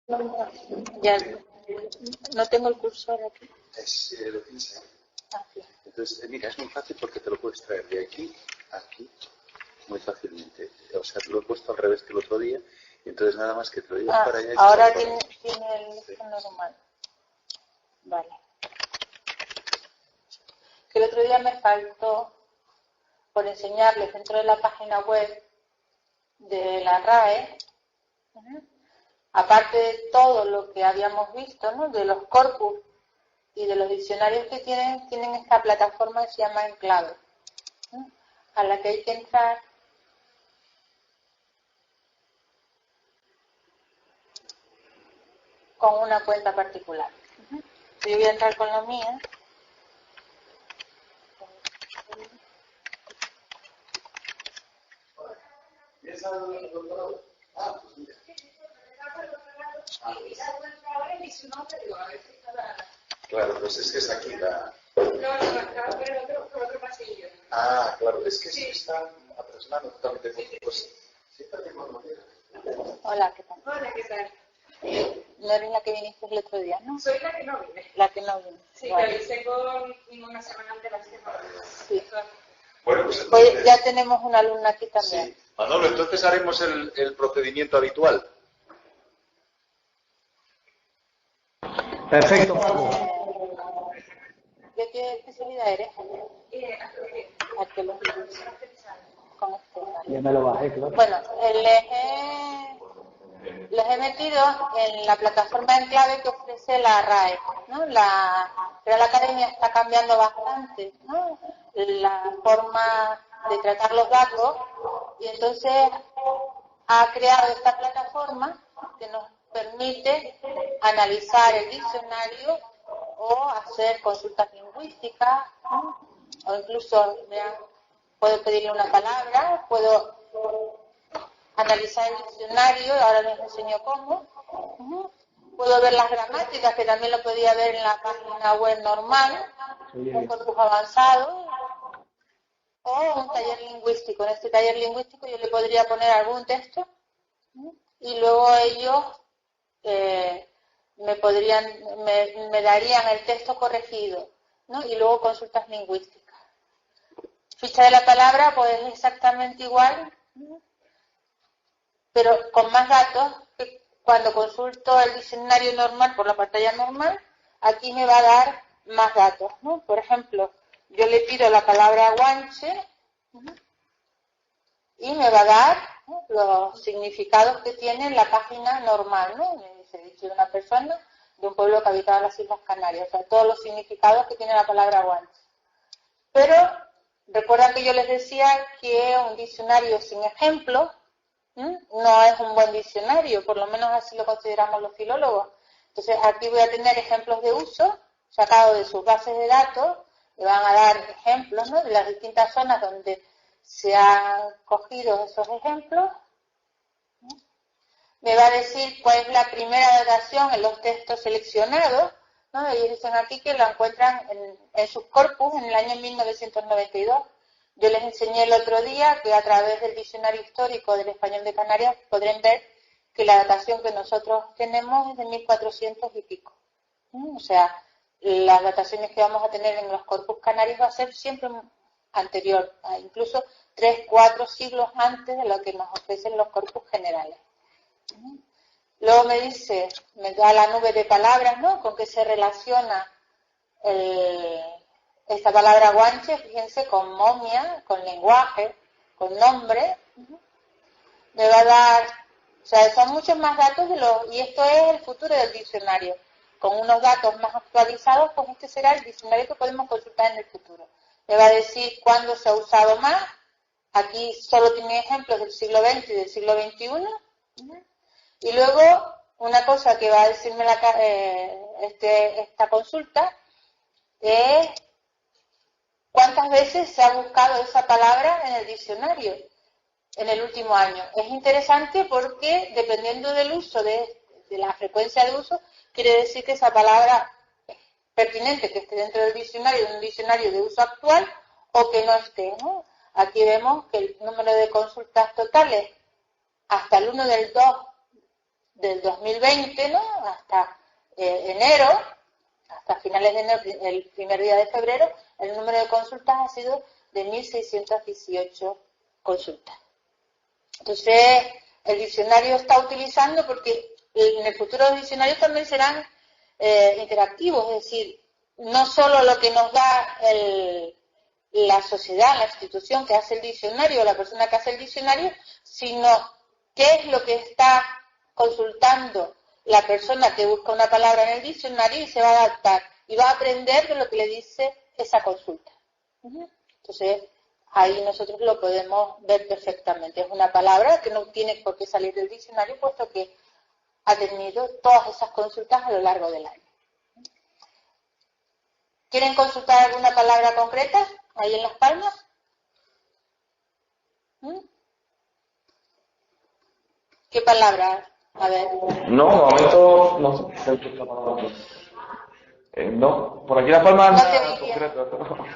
Ya no tengo el cursor aquí. Lo tienes ahí. Aquí. Entonces, mira, es muy fácil porque te lo puedes traer de aquí a aquí muy fácilmente. O sea, te lo he puesto al revés que el otro día, y entonces nada más que te lo llevas para allá. Ahora tiene el normal. Vale. Que el otro día me faltó por enseñarles dentro de la página web de la RAE, aparte de todo lo que habíamos visto, ¿no? De los corpus y de los diccionarios que tienen esta plataforma que se llama Enclave, ¿no? A la que hay que entrar con una cuenta particular. Yo voy a entrar con la mía. Claro, pues es que es aquí la... No, por otro pasillo. Ah, claro, es que sí están atrasando totalmente. Pues sí, también vamos a ver. Hola, ¿qué tal? Hola, ¿qué tal? No eres la que viniste el otro día, ¿no? Soy la que no vine. La que no vino. Sí, vale. pero hice con una semana antes las que no Sí. Bueno, pues Pues ya tenemos una alumna aquí también. Sí. Manolo, entonces haremos el procedimiento habitual. Perfecto, Paco. ¿De qué especialidad eres? Arqueología. Con este, vale. Ya me lo bajé, claro. Bueno, les he metido en la plataforma Enclave que ofrece la RAE, ¿no? La Real Academia está cambiando bastante, ¿no? La forma de tratar los datos, y entonces ha creado esta plataforma que nos permite analizar el diccionario o hacer consultas lingüísticas, ¿no? O incluso, vean, puedo pedirle una palabra, puedo analizar el diccionario, ahora les enseño cómo. Puedo ver las gramáticas, que también lo podía ver en la página web normal, un corpus avanzado, o un taller lingüístico. En este taller lingüístico yo le podría poner algún texto y luego ellos me darían el texto corregido, ¿no? Y luego consultas lingüísticas. Ficha de la palabra, pues es exactamente igual, pero con más datos que cuando consulto el diccionario normal por la pantalla normal, aquí me va a dar más datos, ¿no? Por ejemplo, yo le pido la palabra guanche y me va a dar, ¿no?, los significados que tiene la página normal, ¿no? Me dice, dicho de una persona de un pueblo que habitaba las Islas Canarias, o sea, todos los significados que tiene la palabra guanche. Pero recuerdan que yo les decía que un diccionario sin ejemplos no es un buen diccionario, por lo menos así lo consideramos los filólogos. Entonces aquí voy a tener ejemplos de uso sacados de sus bases de datos, me van a dar ejemplos, ¿no?, de las distintas zonas donde se han cogido esos ejemplos. Me va a decir cuál es la primera datación en los textos seleccionados, ¿no? Ellos dicen aquí que lo encuentran en sus corpus en el año 1992. Yo les enseñé el otro día que a través del diccionario histórico del español de Canarias podrán ver que la datación que nosotros tenemos es de 1400 y pico. O sea, las dataciones que vamos a tener en los corpus canarios va a ser siempre anterior, incluso 3, 4 siglos antes de lo que nos ofrecen los corpus generales. Luego me dice, me da la nube de palabras, ¿no?, con que se relaciona esta palabra guanche, fíjense, con momia, con lenguaje, con nombre. Me va a dar, o sea, son muchos más datos y esto es el futuro del diccionario. Con unos datos más actualizados, pues este será el diccionario que podemos consultar en el futuro. Me va a decir cuándo se ha usado más. Aquí solo tiene ejemplos del siglo XX y del siglo XXI. Y luego, una cosa que va a decirme esta consulta es cuántas veces se ha buscado esa palabra en el diccionario en el último año. Es interesante porque dependiendo del uso, de la frecuencia de uso, quiere decir que esa palabra pertinente que esté dentro del diccionario, de un diccionario de uso actual, o que no esté, ¿no? Aquí vemos que el número de consultas totales hasta el 1 del 2 del 2020, ¿no? Hasta enero, hasta finales de enero, el primer día de febrero, el número de consultas ha sido de 1.618 consultas. Entonces, el diccionario está utilizando, porque en el futuro los diccionarios también serán interactivos, es decir, no solo lo que nos da la sociedad, la institución que hace el diccionario, la persona que hace el diccionario, sino qué es lo que está consultando la persona que busca una palabra en el diccionario y se va a adaptar y va a aprender de lo que le dice esa consulta. Entonces, ahí nosotros lo podemos ver perfectamente. Es una palabra que no tiene por qué salir del diccionario, puesto que ha tenido todas esas consultas a lo largo del año. ¿Quieren consultar alguna palabra concreta ahí en Las Palmas? ¿Qué palabra? A ver. No, de momento no sé qué está pasando. No, por aquí Las Palmas no nada concreto.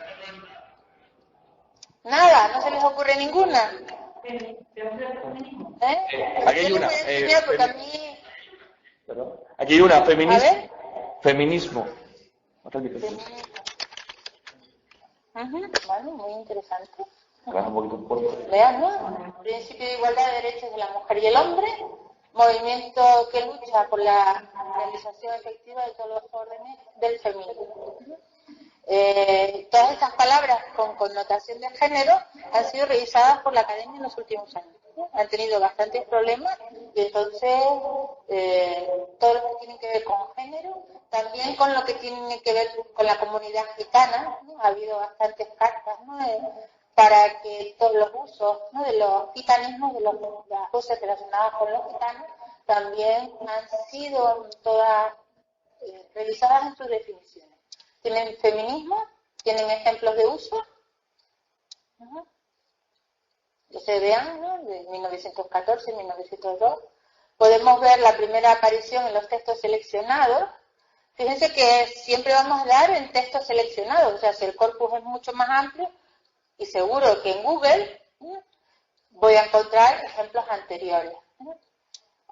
Nada, no se les ocurre ninguna. Aquí hay una. Porque a mí... Aquí hay una, feminismo. A ver. Feminismo. Feminismo. Bueno, muy interesante. Vean, ¿no? Principio de igualdad de derechos de la mujer y el hombre, movimiento que lucha por la realización efectiva de todos los órdenes del feminismo. Todas estas palabras con connotación de género han sido revisadas por la Academia en los últimos años. Han tenido bastantes problemas y entonces todo lo que tiene que ver con género, también con lo que tiene que ver con la comunidad gitana, ¿no? Ha habido bastantes cartas, ¿no? Para que todos los usos, ¿no? De los gitanismos, de las cosas relacionadas con los gitanos, también han sido todas revisadas en sus definiciones. Tienen feminismo, tienen ejemplos de uso, que se vean, ¿no? De 1914 y 1902. Podemos ver la primera aparición en los textos seleccionados. Fíjense que siempre vamos a dar en textos seleccionados, o sea, si el corpus es mucho más amplio, y seguro que en Google voy a encontrar ejemplos anteriores.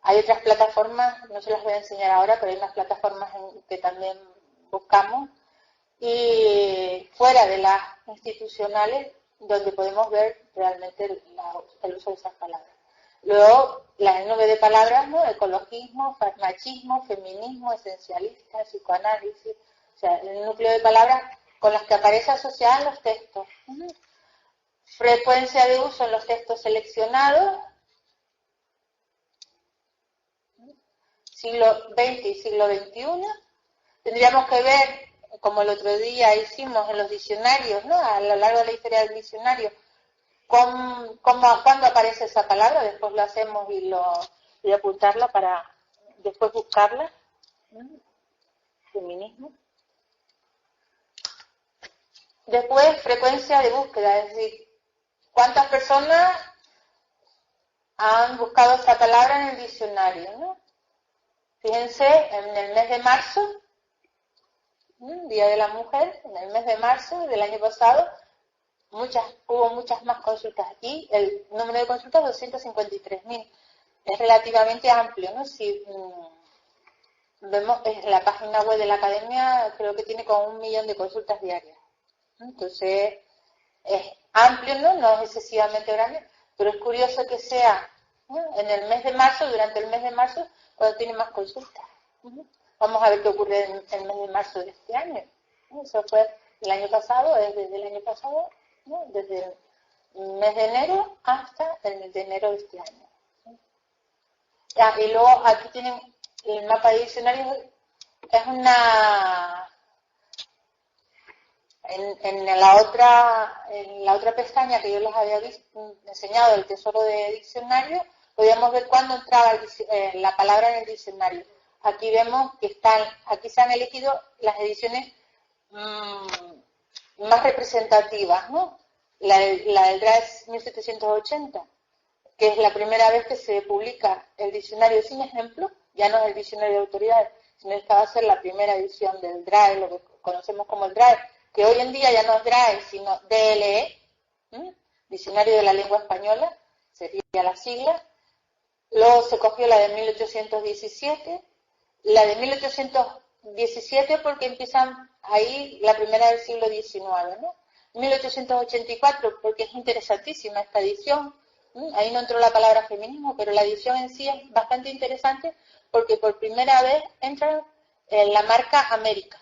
Hay otras plataformas, no se las voy a enseñar ahora, pero hay unas plataformas que también buscamos, y fuera de las institucionales, donde podemos ver realmente el uso de esas palabras. Luego, las nube de palabras, ¿no? Ecologismo, machismo, feminismo, esencialista, psicoanálisis, o sea, el núcleo de palabras con las que aparece asociada en los textos. Frecuencia de uso en los textos seleccionados, siglo XX y siglo XXI. Tendríamos que ver, como el otro día hicimos en los diccionarios, ¿no? A lo largo de la historia del diccionario, cuándo aparece esa palabra, después lo hacemos y apuntarla para después buscarla. Feminismo. Después, frecuencia de búsqueda, es decir, ¿cuántas personas han buscado esta palabra en el diccionario, ¿no? Fíjense, en el mes de marzo, Día de la Mujer, en el mes de marzo del año pasado, hubo muchas más consultas y el número de consultas 253.000. Es relativamente amplio, ¿no? Si vemos la página web de la Academia, creo que tiene como 1 millón de consultas diarias. Entonces, es amplio, ¿no? No es excesivamente grande, pero es curioso que sea, ¿no? En el mes de marzo, durante el mes de marzo, cuando tiene más consultas. Vamos a ver qué ocurre en el mes de marzo de este año. Eso fue el año pasado, desde el año pasado, ¿no? Desde el mes de enero hasta el mes de enero de este año. Y luego aquí tienen el mapa de diccionarios, es una... En la otra pestaña que yo les había enseñado, el tesoro de diccionario, podíamos ver cuándo entraba la palabra en el diccionario. Aquí vemos que aquí se han elegido las ediciones más representativas, ¿no? La del DRA es 1780, que es la primera vez que se publica el diccionario sin ejemplo, ya no es el diccionario de autoridades, sino esta va a ser la primera edición del DRAE, lo que conocemos como el DRAE, que hoy en día ya no es DRAE, sino DLE, Diccionario de la Lengua Española, sería la sigla, Luego se cogió la de 1817, la de 1817 porque empiezan ahí la primera del siglo XIX, ¿no? 1884 porque es interesantísima esta edición, ahí no entró la palabra feminismo, pero la edición en sí es bastante interesante porque por primera vez entra en la marca América,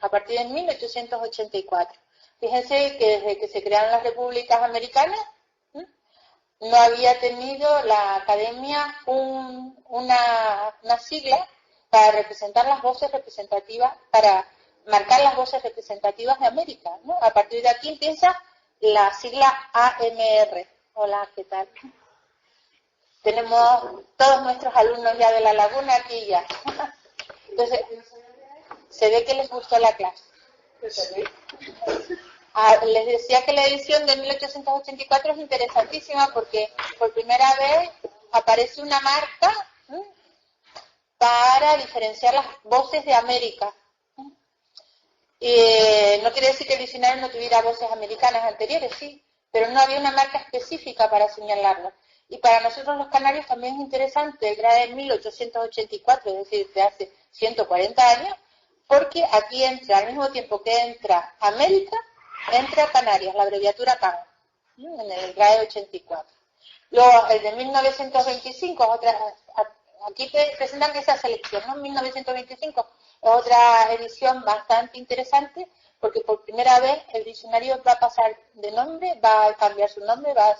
a partir de 1884. Fíjense que desde que se crearon las repúblicas americanas, no había tenido la academia una sigla para representar las voces representativas, para marcar las voces representativas de América, ¿no? A partir de aquí empieza la sigla AMR. Hola, ¿qué tal? Tenemos todos nuestros alumnos ya de La Laguna aquí ya. Entonces, se ve que les gustó la clase. Les decía que la edición de 1884 es interesantísima porque por primera vez aparece una marca para diferenciar las voces de América. No quiere decir que el diccionario no tuviera voces americanas anteriores, sí, pero no había una marca específica para señalarlo. Y para nosotros los canarios también es interesante, era de 1884, es decir, de hace 140 años, porque aquí entra, al mismo tiempo que entra América, entra Canarias, la abreviatura CAN, en el GRAE 84. Luego, el de 1925, aquí presentan esa selección, ¿no? 1925 es otra edición bastante interesante, porque por primera vez el diccionario va a pasar de nombre, va a cambiar su nombre, va a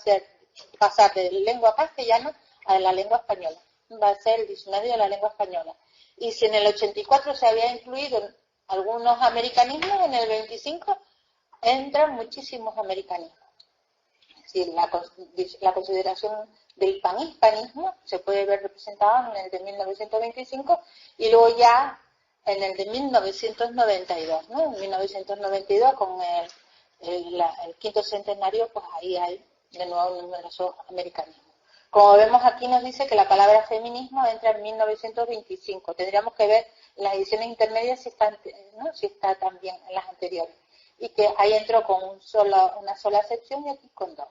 pasar de lengua castellana a la lengua española. Va a ser el diccionario de la lengua española. Y si en el 84 se había incluido algunos americanismos, en el 25 entran muchísimos americanismos. Es decir, la consideración del panhispanismo se puede ver representado en el de 1925 y luego ya en el de 1992, ¿no? En 1992 con el quinto centenario, pues ahí hay de nuevo numerosos americanismos. Como vemos aquí nos dice que la palabra feminismo entra en 1925. Tendríamos que ver en las ediciones intermedias si está también en las anteriores. Y que ahí entró con una sola sección y aquí con dos.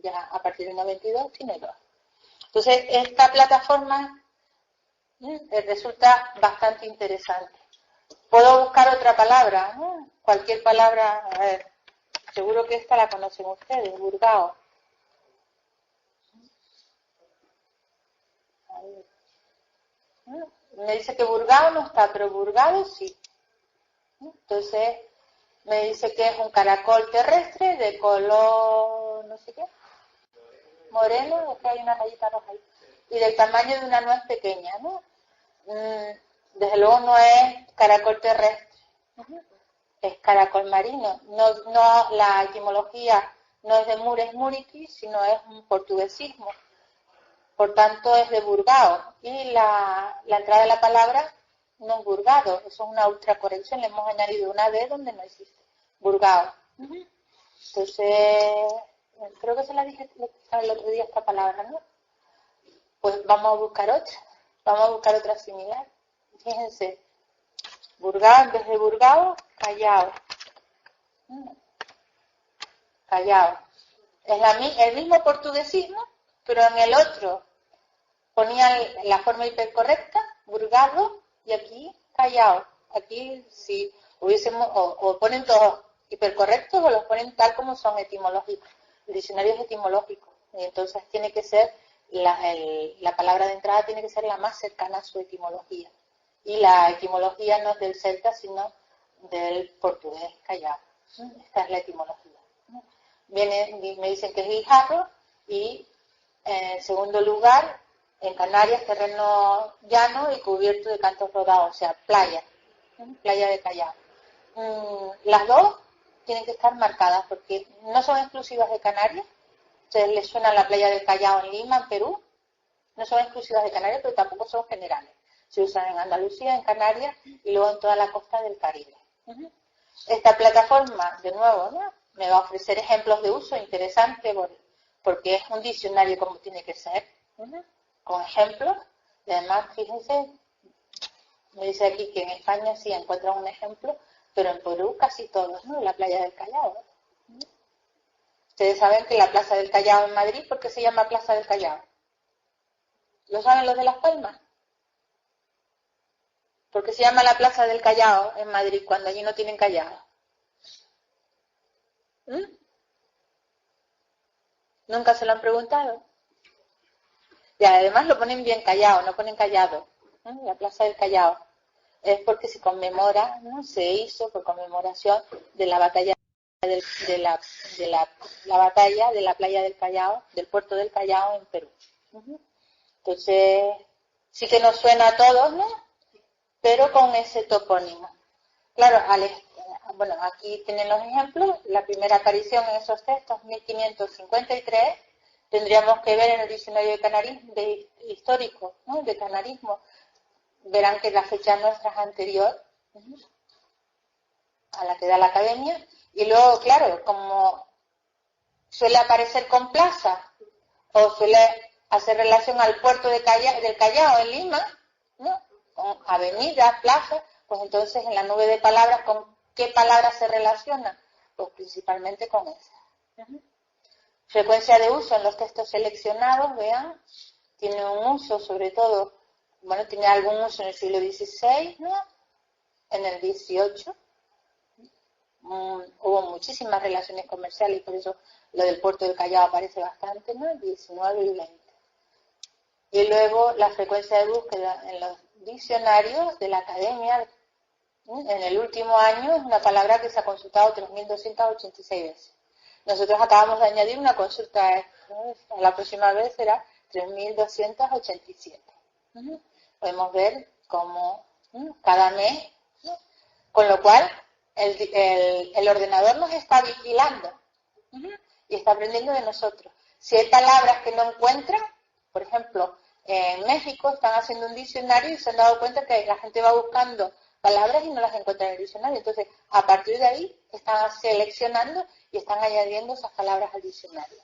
Ya a partir del 92 tiene dos. Entonces, esta plataforma resulta bastante interesante. Puedo buscar otra palabra, ¿no? Cualquier palabra, a ver, seguro que esta la conocen ustedes, Burgao. Me dice que Burgao no está, pero Burgado sí. Entonces, me dice que es un caracol terrestre de color, no sé qué, moreno, es que hay una rayita roja ahí, y del tamaño de una nuez pequeña, ¿no? Desde luego no es caracol terrestre, es caracol marino. No, la etimología no es de Mures Muriqui, sino es un portuguesismo. Por tanto, es de Burgao. Y la entrada de la palabra no es Burgado, eso es una ultracorrección, le hemos añadido una D donde no existe. Burgao. Entonces, creo que se la dije el otro día esta palabra, ¿no? Pues vamos a buscar otra similar. Fíjense, Burgao, en vez de Burgao, Callao. Callao. Es el mismo portuguesismo, pero en el otro ponían la forma hipercorrecta, Burgado, y aquí Callao. Aquí si hubiésemos, o ponen todos hipercorrectos o los ponen tal como son etimológicos. El diccionario es etimológico, y entonces tiene que ser, la palabra de entrada tiene que ser la más cercana a su etimología. Y la etimología no es del celta, sino del portugués Callao. Esta es la etimología. Me dicen que es guijarro y en segundo lugar, en Canarias, terreno llano y cubierto de cantos rodados, o sea, playa de Callao. Las dos tienen que estar marcadas porque no son exclusivas de Canarias. Ustedes les suena la playa del Callao en Lima, en Perú. No son exclusivas de Canarias, pero tampoco son generales. Se usan en Andalucía, en Canarias y luego en toda la costa del Caribe. Esta plataforma, de nuevo, ¿no?, me va a ofrecer ejemplos de uso interesantes porque es un diccionario como tiene que ser, con ejemplos. Y además, fíjense, me dice aquí que en España sí encuentran un ejemplo, pero en Perú casi todos, ¿no? La playa del Callao. Ustedes saben que la Plaza del Callao en Madrid, ¿por qué se llama Plaza del Callao? ¿Lo saben los de Las Palmas? Porque se llama la Plaza del Callao en Madrid, cuando allí no tienen callao. ¿Nunca se lo han preguntado? Y además lo ponen bien callao, no ponen callado. La Plaza del Callao. Es porque se conmemora, ¿no? Se hizo por conmemoración de la batalla la batalla de la playa del Callao, del puerto del Callao en Perú. Entonces, sí que nos suena a todos, ¿no? Pero con ese topónimo. Claro, bueno, aquí tienen los ejemplos. La primera aparición en esos textos, 1553, tendríamos que ver en el diccionario histórico, ¿no? De canarismo. Verán que la fecha nuestra es anterior a la que da la academia. Y luego, claro, como suele aparecer con plaza, o suele hacer relación al puerto del Callao en Lima, ¿no? Con avenidas, plazas, pues entonces en la nube de palabras, ¿con qué palabras se relaciona? Pues principalmente con esas. Frecuencia de uso en los textos seleccionados, vean, tiene un uso sobre todo, bueno, tiene algún uso en el siglo XVI, ¿no? En el XVIII. Hubo muchísimas relaciones comerciales y por eso lo del puerto del Callao aparece bastante, ¿no? El 19 y 20. Y luego la frecuencia de búsqueda en los diccionarios de la academia en el último año es una palabra que se ha consultado 3.286 veces. Nosotros acabamos de añadir una consulta, la próxima vez será 3.287. Podemos ver cómo cada mes, ¿no? Con lo cual el ordenador nos está vigilando y está aprendiendo de nosotros. Si hay palabras que no encuentran, por ejemplo, en México están haciendo un diccionario y se han dado cuenta que la gente va buscando palabras y no las encuentra en el diccionario. Entonces, a partir de ahí, están seleccionando y están añadiendo esas palabras al diccionario.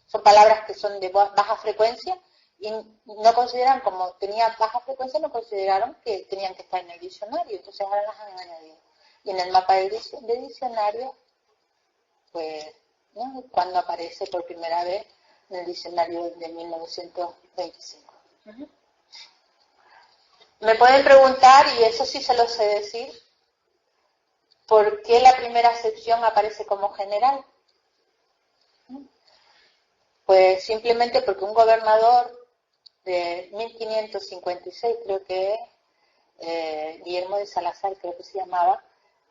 Son palabras que son de baja frecuencia y no consideran, como tenían baja frecuencia, no consideraron que tenían que estar en el diccionario. Entonces, ahora las han añadido. Y en el mapa de diccionario, pues, ¿no? Cuando aparece por primera vez en el diccionario de 1925. Me pueden preguntar, y eso sí se lo sé decir, ¿por qué la primera acepción aparece como general? Pues simplemente porque un gobernador de 1556, creo que es, Guillermo de Salazar, creo que se llamaba,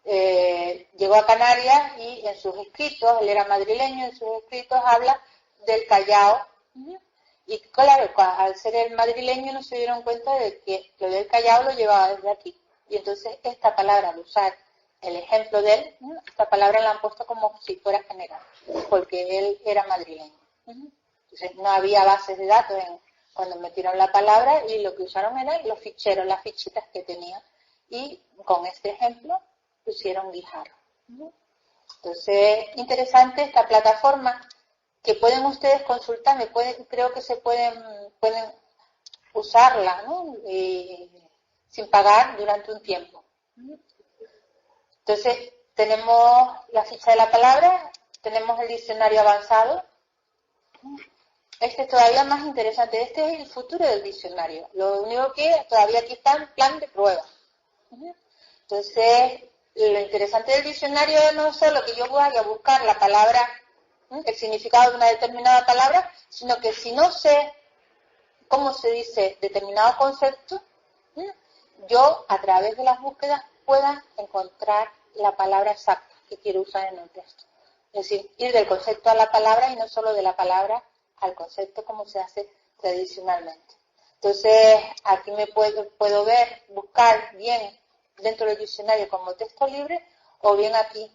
llegó a Canarias y en sus escritos, él era madrileño, en sus escritos habla del Callao. Y claro, al ser el madrileño no se dieron cuenta de que lo del Callao lo llevaba desde aquí. Y entonces esta palabra, al usar el ejemplo de él, esta palabra la han puesto como si fuera general, porque él era madrileño. Entonces no había bases de datos cuando metieron la palabra y lo que usaron eran los ficheros, las fichitas que tenía. Y con este ejemplo pusieron Guijarro. Entonces, interesante esta plataforma que pueden ustedes consultar, creo que se pueden usarla, ¿no? Sin pagar durante un tiempo. Entonces, tenemos la ficha de la palabra, tenemos el diccionario avanzado. Este es todavía más interesante, este es el futuro del diccionario. Lo único que todavía aquí está en plan de prueba. Entonces, lo interesante del diccionario no es solo que yo vaya a buscar la palabra, el significado de una determinada palabra, sino que si no sé cómo se dice determinado concepto, yo a través de las búsquedas pueda encontrar la palabra exacta que quiero usar en un texto. Es decir, ir del concepto a la palabra y no solo de la palabra al concepto como se hace tradicionalmente. Entonces, aquí me puedo ver, buscar bien dentro del diccionario como texto libre, o bien aquí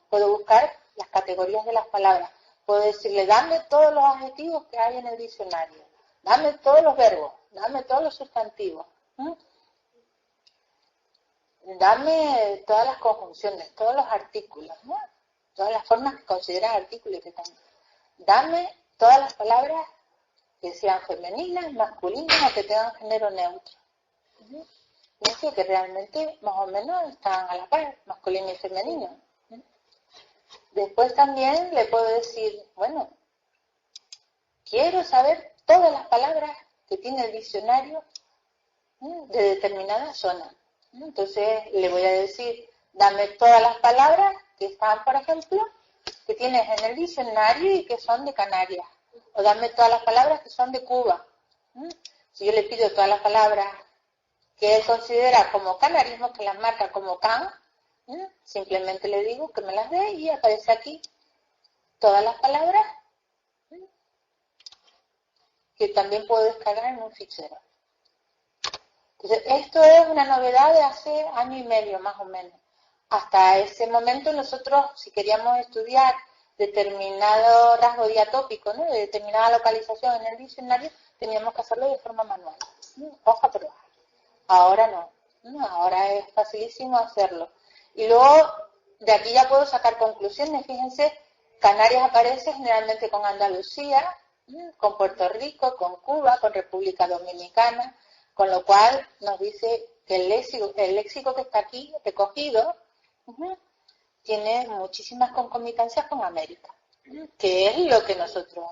puedo buscar las categorías de las palabras. Puedo decirle, dame todos los adjetivos que hay en el diccionario, dame todos los verbos, dame todos los sustantivos, dame todas las conjunciones, todos los artículos, todas las formas que consideras artículos que tengo. Dame todas las palabras que sean femeninas, masculinas o que tengan género neutro. Y eso que realmente más o menos están a la par, masculino y femenino. Después también le puedo decir, bueno, quiero saber todas las palabras que tiene el diccionario de determinada zona. Entonces le voy a decir, dame todas las palabras que están, por ejemplo, que tienes en el diccionario y que son de Canarias. O dame todas las palabras que son de Cuba. Si yo le pido todas las palabras que él considera como canarismos, que las marca como can, simplemente le digo que me las dé y aparece aquí todas las palabras que también puedo descargar en un fichero. Entonces, esto es una novedad de hace año y medio más o menos. Hasta ese momento nosotros, si queríamos estudiar determinado rasgo diatópico, ¿no?, de determinada localización en el diccionario, teníamos que hacerlo de forma manual, hoja por hoja. Ahora no, ahora es facilísimo hacerlo. Y luego, de aquí ya puedo sacar conclusiones. Fíjense, Canarias aparece generalmente con Andalucía, con Puerto Rico, con Cuba, con República Dominicana, con lo cual nos dice que el léxico que está aquí recogido tiene muchísimas concomitancias con América, que es lo que nosotros...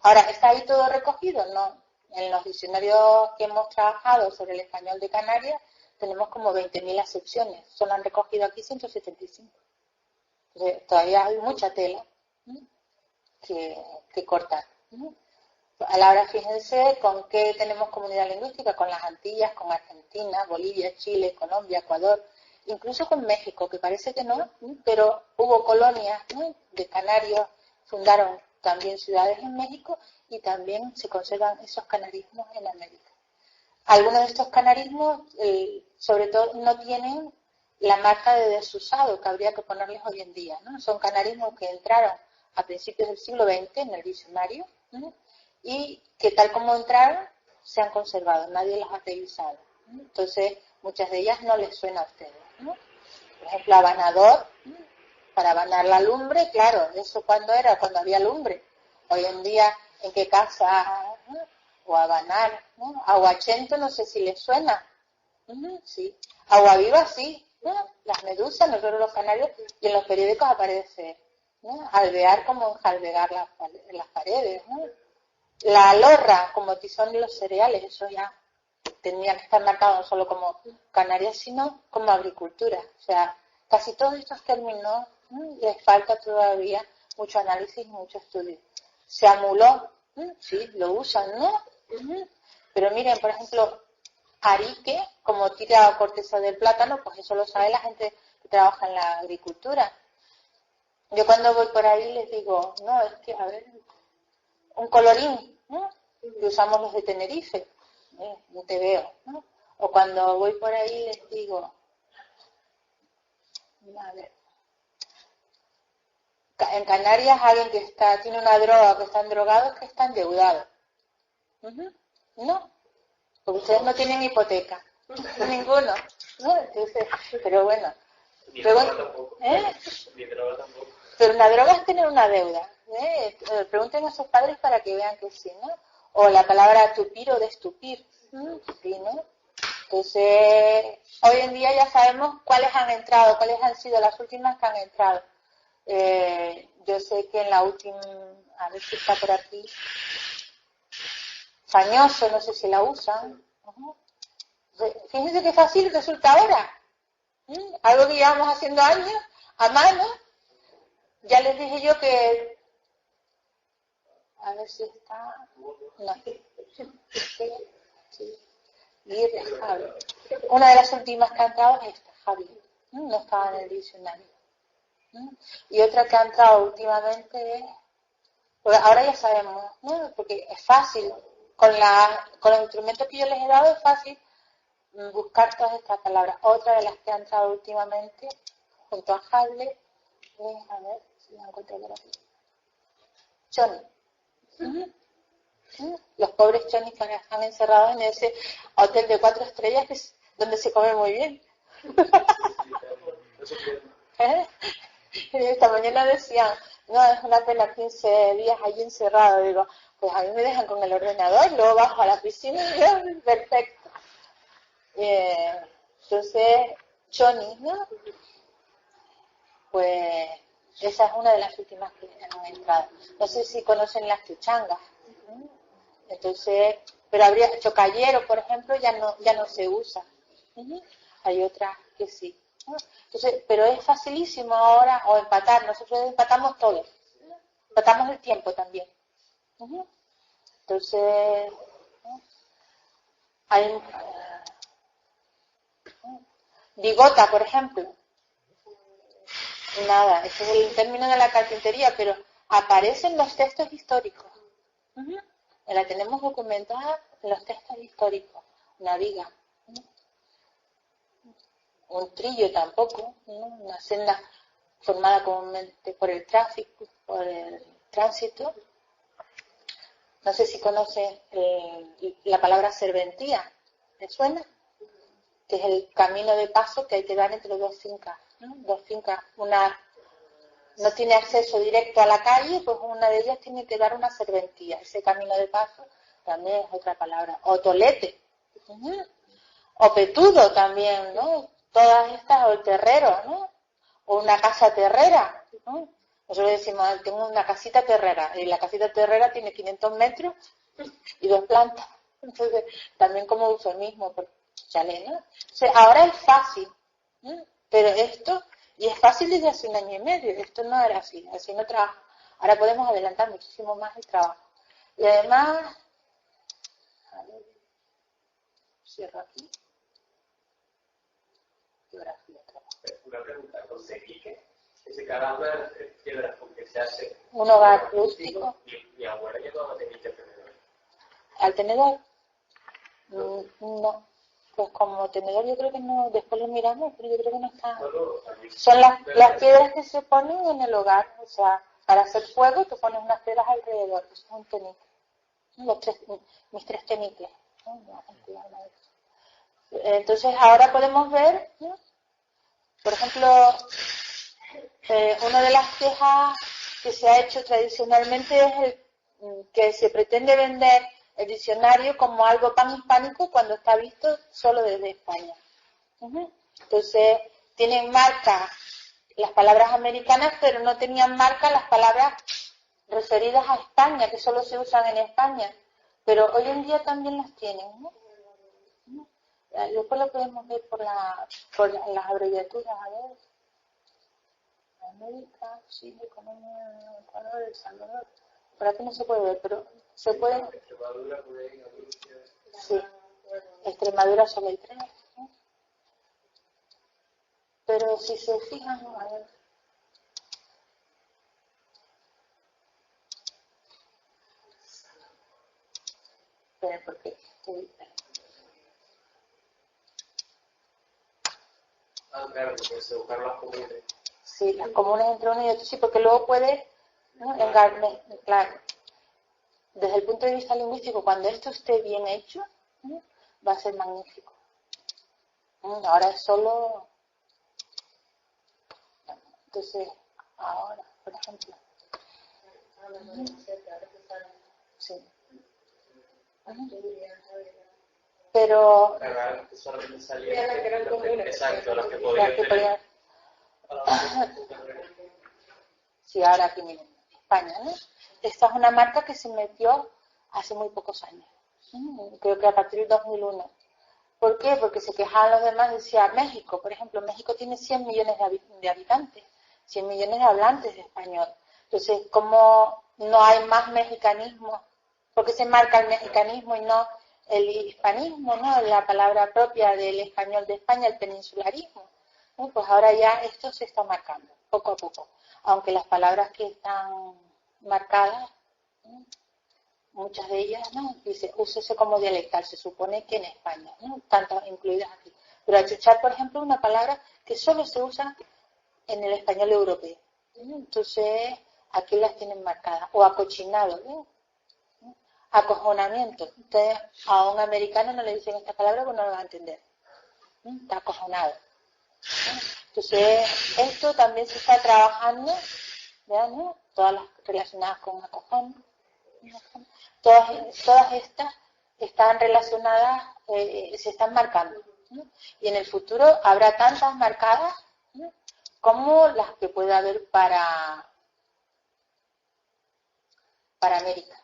Ahora, ¿está ahí todo recogido? No. En los diccionarios que hemos trabajado sobre el español de Canarias tenemos como 20.000 acepciones, solo han recogido aquí 175. Entonces, todavía hay mucha tela que cortar. Ahora fíjense con qué tenemos comunidad lingüística, con las Antillas, con Argentina, Bolivia, Chile, Colombia, Ecuador, incluso con México, que parece que no, pero hubo colonias de canarios, fundaron también ciudades en México y también se conservan esos canarismos en América. Algunos de estos canarismos, sobre todo, no tienen la marca de desusado que habría que ponerles hoy en día, ¿no? Son canarismos que entraron a principios del siglo XX en el diccionario, ¿no?, y que tal como entraron se han conservado, nadie las ha revisado, ¿no? Entonces muchas de ellas no les suena a ustedes, ¿no? Por ejemplo, abanador, para abanar la lumbre, claro, eso cuando era, cuando había lumbre. Hoy en día, ¿en qué casa? ¿No? O abanar, ¿no? Aguachento, no sé si les suena. Sí. Agua viva, sí, ¿no? Las medusas, nosotros los canarios, y en los periódicos aparece, ¿no?, alvear como enjalbegar las paredes, ¿no? La alorra, como tizón de los cereales, eso ya tendría que estar marcado no solo como Canarias, sino como agricultura. O sea, casi todos estos términos les falta todavía mucho análisis y mucho estudio. Se amuló, sí, lo usan, ¿no? Pero miren, por ejemplo, arique, como tira corteza del plátano, pues eso lo sabe la gente que trabaja en la agricultura. Yo cuando voy por ahí les digo, no, es que, a ver, un colorín, ¿no?, que usamos los de Tenerife, no te veo, ¿no? O cuando voy por ahí les digo, a ver, en Canarias alguien que tiene una droga, que está endrogado, es que está endeudado. No, porque ustedes no tienen hipoteca, ninguno, ¿no? Entonces, pero bueno, pero una droga es tener una deuda, pregunten a sus padres para que vean que sí, ¿no? O la palabra tupir o destupir, sí, ¿no? Entonces, hoy en día ya sabemos cuáles han entrado, cuáles han sido las últimas que han entrado. Yo sé que en la última, a ver si está por aquí, fañoso, no sé si la usan. Fíjense qué fácil resulta ahora. Algo que llevamos haciendo años, a mano. Ya les dije yo que... A ver si está... No. Sí. Javi. Una de las últimas que ha entrado es esta, Javi. No estaba en el diccionario. Y otra que ha entrado últimamente es... Pues ahora ya sabemos, ¿no? Porque es fácil. Con los instrumentos que yo les he dado es fácil buscar todas estas palabras. Otra de las que ha entrado últimamente, junto a Hadley, es, a ver si la encuentro por aquí, Choni. Los pobres chonis que están encerrados en ese hotel de 4 estrellas que es donde se come muy bien. Esta mañana decían, no, es una pena 15 días allí encerrado. Digo, pues a mí me dejan con el ordenador, luego bajo a la piscina y yo, perfecto. Entonces, chonis, ¿no? Pues esa es una de las últimas que han entrado. No sé si conocen las chuchangas. Entonces, pero habría chocallero, por ejemplo, ya no se usa. Hay otras que sí. Entonces, pero es facilísimo ahora, o empatar, nosotros empatamos todo, empatamos el tiempo también. Entonces, hay bigota, por ejemplo. Nada, ese es el término de la carpintería, pero aparecen los textos históricos. La tenemos documentada en los textos históricos. Una viga. Un trillo tampoco, ¿no? Una senda formada comúnmente por el tráfico, por el tránsito. No sé si conoce la palabra serventía, ¿le suena? Que es el camino de paso que hay que dar entre dos fincas, ¿no? Dos fincas, una no tiene acceso directo a la calle, pues una de ellas tiene que dar una serventía. Ese camino de paso también es otra palabra. O tolete, o petudo también, ¿no? Todas estas, o el terrero, ¿no? O una casa terrera, ¿no? Nosotros decimos, tengo una casita terrera, y la casita terrera tiene 500 metros y 2 plantas. Entonces, también como eufemismo, por chalet, ¿no? O sea, ahora es fácil, ¿no? Pero esto, y es fácil desde hace 1 año y medio, esto no era así no trabajo. Ahora podemos adelantar muchísimo más el trabajo. Y además, a ver, cierro aquí. Una pregunta, con Tequique, ese cadáver es piedra porque se hace un hogar rústico. Mi abuela llegó a Tequique tenedor. ¿Al tenedor? No. Pues como tenedor yo creo que no, después lo miramos, pero yo creo que no está. Son las piedras que se ponen en el hogar, o sea, para hacer fuego tú pones unas piedras alrededor, eso es un tenique. Mis 3 teniques. Entonces ahora podemos ver, ¿no? Por ejemplo, una de las quejas que se ha hecho tradicionalmente es que se pretende vender el diccionario como algo panhispánico cuando está visto solo desde España. Entonces, tienen marca las palabras americanas, pero no tenían marca las palabras referidas a España, que solo se usan en España. Pero hoy en día también las tienen, ¿no? Después lo podemos ver por las abreviaturas, a ver. América, Chile, Colombia, Ecuador, El Salvador. Por aquí no se puede ver, pero se puede. Extremadura, por ahí, Andalucía. Sí, Extremadura solo hay 3. ¿No? Pero si se fijan, a ver. Esperen, porque Claro, porque se buscaron las comunes. sí, las comunes entre uno y otro, sí, porque luego puede, ¿no? Claro, desde el punto de vista lingüístico, cuando esto esté bien hecho, ¿no? Va a ser magnífico. Ahora es solo, entonces, ahora, por ejemplo, sí. Pero Solamente salía exacto, las que podían tener. Sí, ahora aquí miren, España, ¿no? Esta es una marca que se metió hace muy pocos años. Creo que a partir del 2001. ¿Por qué? Porque se quejaban los demás, decía México, por ejemplo, México tiene 100 millones de habitantes, 100 millones de hablantes de español. Entonces, ¿cómo no hay más mexicanismo? ¿Por qué se marca el mexicanismo y no el hispanismo, ¿no? La palabra propia del español de España, el peninsularismo. Pues ahora ya esto se está marcando, poco a poco. Aunque las palabras que están marcadas, muchas de ellas, ¿no? Dice, úsese como dialectal, se supone que en España, ¿no? Tantas incluidas aquí. Pero achuchar, por ejemplo, es una palabra que solo se usa en el español europeo. Entonces, aquí las tienen marcadas. O acochinado, ¿no? Acojonamiento. Entonces, a un americano no le dicen esta palabra porque no lo va a entender. Está acojonado. Entonces, esto también se está trabajando, ¿vean? ¿No? Todas las relacionadas con acojón. Todas estas están relacionadas, se están marcando. ¿No? Y en el futuro habrá tantas marcadas, ¿no? Como las que pueda haber para América.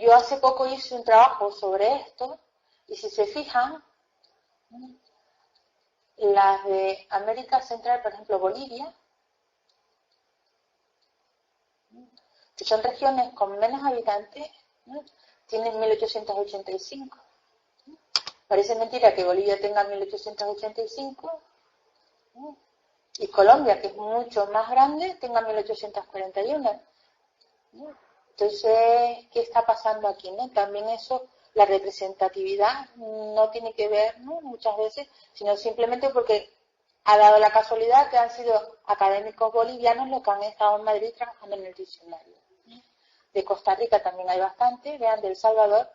yo hace poco hice un trabajo sobre esto, y si se fijan, las de América Central, por ejemplo, Bolivia, que son regiones con menos habitantes, tienen 1885. Parece mentira que Bolivia tenga 1885 y Colombia, que es mucho más grande, tenga 1841. Entonces, ¿qué está pasando aquí, no? También eso, la representatividad no tiene que ver, ¿no?, muchas veces, sino simplemente porque ha dado la casualidad que han sido académicos bolivianos los que han estado en Madrid trabajando en el diccionario. De Costa Rica también hay bastante, vean, de El Salvador,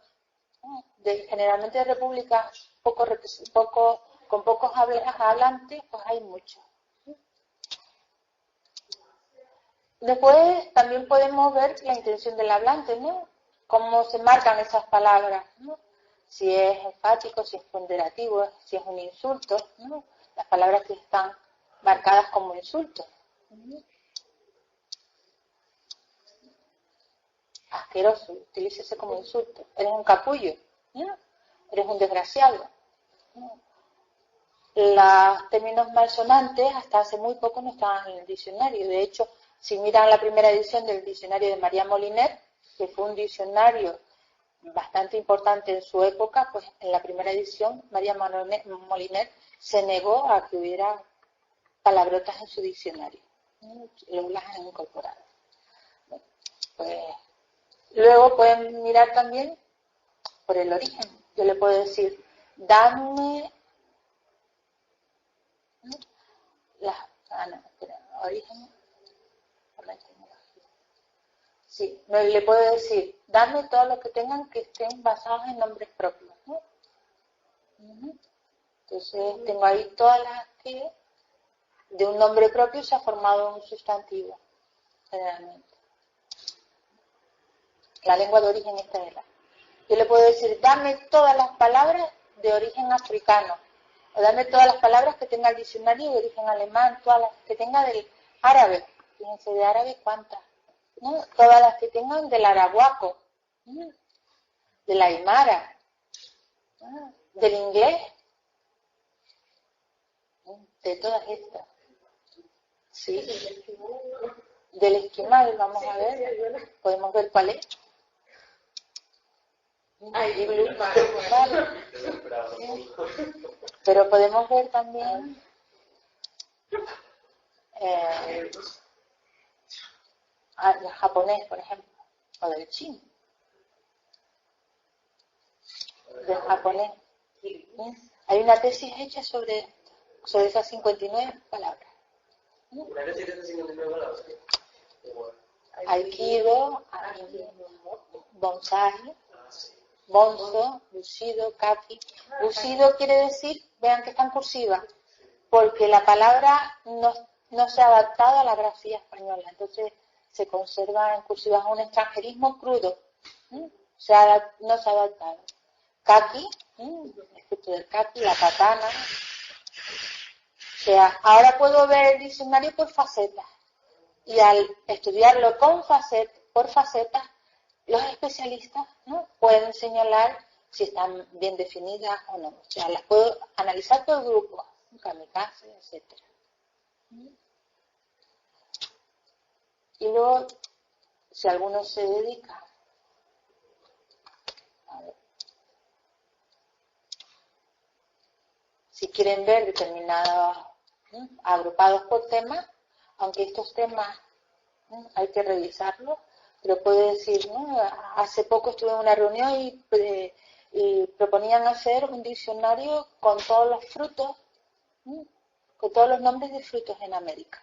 generalmente de repúblicas con pocos hablantes, pues hay mucho. Después también podemos ver la intención del hablante, ¿no? Cómo se marcan esas palabras, ¿no? Si es enfático, si es ponderativo, si es un insulto, ¿no? Las palabras que están marcadas como insultos. Asqueroso, utilícese como insulto. Eres un capullo, ¿no? Eres un desgraciado, ¿no? Los términos malsonantes hasta hace muy poco no estaban en el diccionario. De hecho, si miran la primera edición del diccionario de María Moliner, que fue un diccionario bastante importante en su época, pues en la primera edición María Moliner se negó a que hubiera palabrotas en su diccionario. Las han incorporado. Pues, luego pueden mirar también por el origen. Yo le puedo decir, dame origen por la etimología. Sí, le puedo decir, dame todos los que tengan que estén basados en nombres propios, ¿no? Entonces tengo ahí todas las que de un nombre propio se ha formado un sustantivo, generalmente. La lengua de origen esta es Yo le puedo decir, dame todas las palabras de origen africano, o dame todas las palabras que tenga el diccionario de origen alemán, todas las que tenga del árabe. Fíjense, de árabe, ¿cuántas? ¿No? Todas las que tengan del arahuaco, del aymara, del inglés, de todas estas. Sí. Del esquimal, vamos a ver. Podemos ver cuál es. Vale. Pero podemos ver también del japonés, por ejemplo, o del chino. Del japonés. Hay una tesis hecha sobre esas 59 palabras. ¿Una tesis de esas 59 palabras? Aikido, bonsai, bonzo, bushido, kaki. Bushido quiere decir, vean que está en cursiva, porque la palabra no se ha adaptado a la grafía española, entonces se conserva en cursiva, es un extranjerismo crudo, no se ha adaptado. Kaki, efecto del kaki, la katana. O sea, ahora puedo ver el diccionario por facetas, y al estudiarlo por facetas, los especialistas, ¿no?, pueden señalar si están bien definidas o no. O sea, las puedo analizar por grupos, kamikaze, etc. Y luego, si alguno se dedica a ver, si quieren ver determinados agrupados por temas, aunque estos temas hay que revisarlos, pero puedo decir, ¿no?, hace poco estuve en una reunión y proponían hacer un diccionario con todos los frutos, con todos los nombres de frutos en América.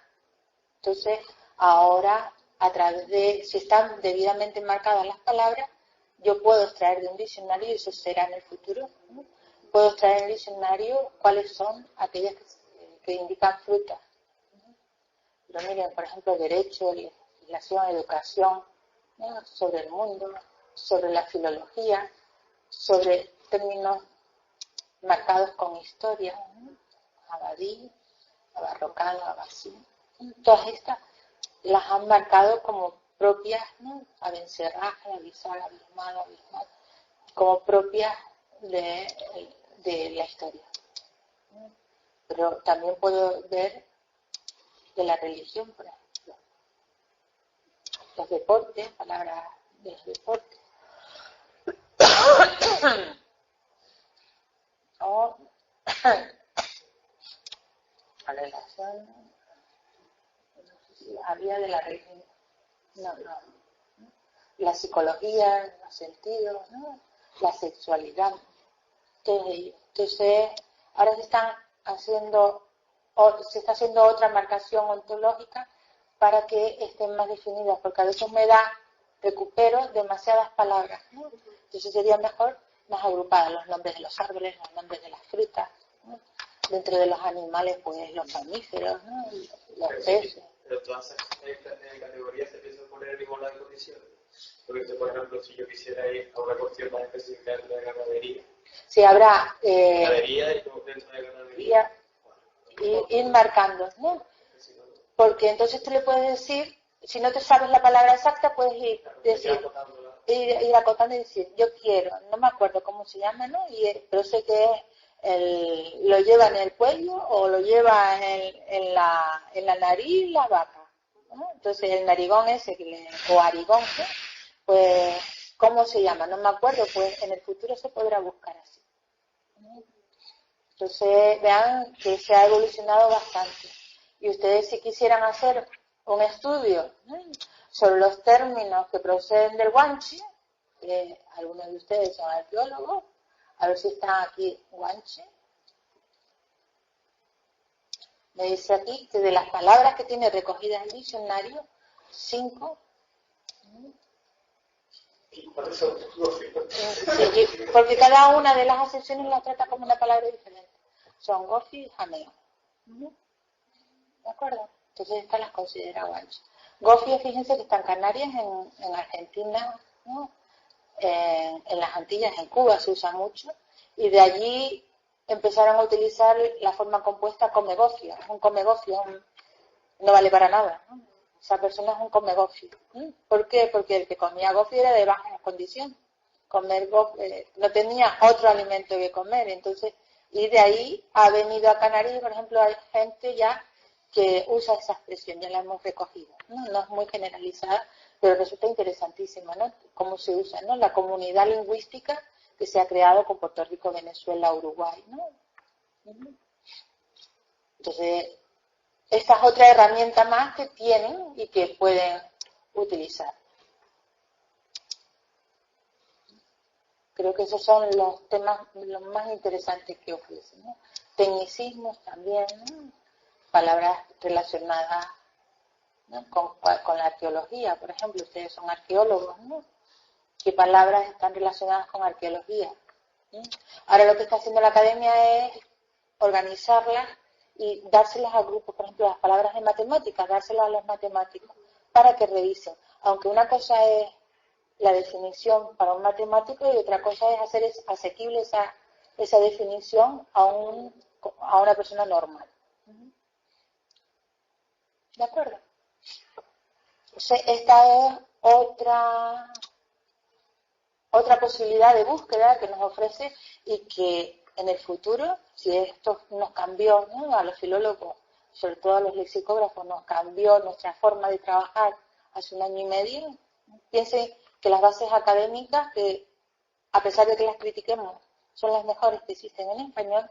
Entonces, ahora, a través de, si están debidamente marcadas las palabras, yo puedo extraer de un diccionario, y eso será en el futuro, ¿no?, puedo extraer en el diccionario cuáles son aquellas que indican frutas. Pero miren, por ejemplo, derecho, legislación, educación, ¿no?, sobre el mundo, sobre la filología, sobre términos marcados con historia, ¿no?, abadí, abarrocado, abasí. Todas estas las han marcado como propias, ¿no? Abencerraje, avisar, abismado, abismal, como propias de la historia. Pero también puedo ver de la religión, por ejemplo. Los deportes, palabras de los deportes. O la relación, no sé si había de la religión, no, la psicología, los sentidos, ¿no? La sexualidad. Entonces, ahora se está haciendo otra marcación ontológica para que estén más definidas, porque a veces recupero demasiadas palabras, ¿no? Entonces sería mejor más agrupadas, los nombres de los árboles, los nombres de las frutas, ¿no? Dentro de los animales, pues los mamíferos, ¿no? Los peces. Pero todas esas categorías se piensan poner en igualdad de condiciones. Porque, por ejemplo, si yo quisiera ir a una cuestión más específica dentro de ganadería, sí, habrá ganadería y dentro de ganadería, ir marcando, ¿no? Porque entonces tú le puedes decir, si no te sabes la palabra exacta, puedes ir acotando y decir, yo quiero, no me acuerdo cómo se llama, ¿no? Pero sé que lo lleva en el cuello o lo lleva en la nariz la vaca, ¿no? Entonces el narigón ese, o arigón, ¿no? Pues, ¿cómo se llama? No me acuerdo, pues en el futuro se podrá buscar así. Entonces vean que se ha evolucionado bastante. Y ustedes si quisieran hacer un estudio, ¿no? Sobre los términos que proceden del guanche, algunos de ustedes son arqueólogos, a ver si están aquí guanche. Me dice aquí que de las palabras que tiene recogidas en el diccionario, 5. Sí, porque cada una de las acepciones la trata como una palabra diferente. Son gofi y jameo. ¿De acuerdo? Entonces estas las considera guanche. Gofi, fíjense que está en Canarias, en Argentina, ¿no? En las Antillas, en Cuba se usa mucho, y de allí empezaron a utilizar la forma compuesta comegofia. Un comegofio no vale para nada, ¿no? Esa persona es un comegofio. ¿Por qué? Porque el que comía gofio era de baja condición. No tenía otro alimento que comer. Entonces, y de ahí ha venido a Canarias, por ejemplo, hay gente ya que usa esa expresión, ya la hemos recogido. No es muy generalizada, pero resulta interesantísima, ¿no? Cómo se usa, ¿no? La comunidad lingüística que se ha creado con Puerto Rico, Venezuela, Uruguay, ¿no? Entonces, esta es otra herramienta más que tienen y que pueden utilizar. Creo que esos son los temas los más interesantes que ofrecen, ¿no? Tecnicismos también, ¿no? Palabras relacionadas, ¿no? con la arqueología, por ejemplo, ustedes son arqueólogos, ¿no? ¿Qué palabras están relacionadas con arqueología? Ahora lo que está haciendo la academia es organizarlas y dárselas a grupos, por ejemplo, las palabras de matemáticas, dárselas a los matemáticos para que revisen. Aunque una cosa es la definición para un matemático y otra cosa es hacer asequible esa definición a una persona normal. ¿De acuerdo? Entonces, esta es otra posibilidad de búsqueda que nos ofrece y que en el futuro, si esto nos cambió, ¿no? A los filólogos, sobre todo a los lexicógrafos, nos cambió nuestra forma de trabajar hace 1 año y medio, piensen que las bases académicas, que a pesar de que las critiquemos, son las mejores que existen en español,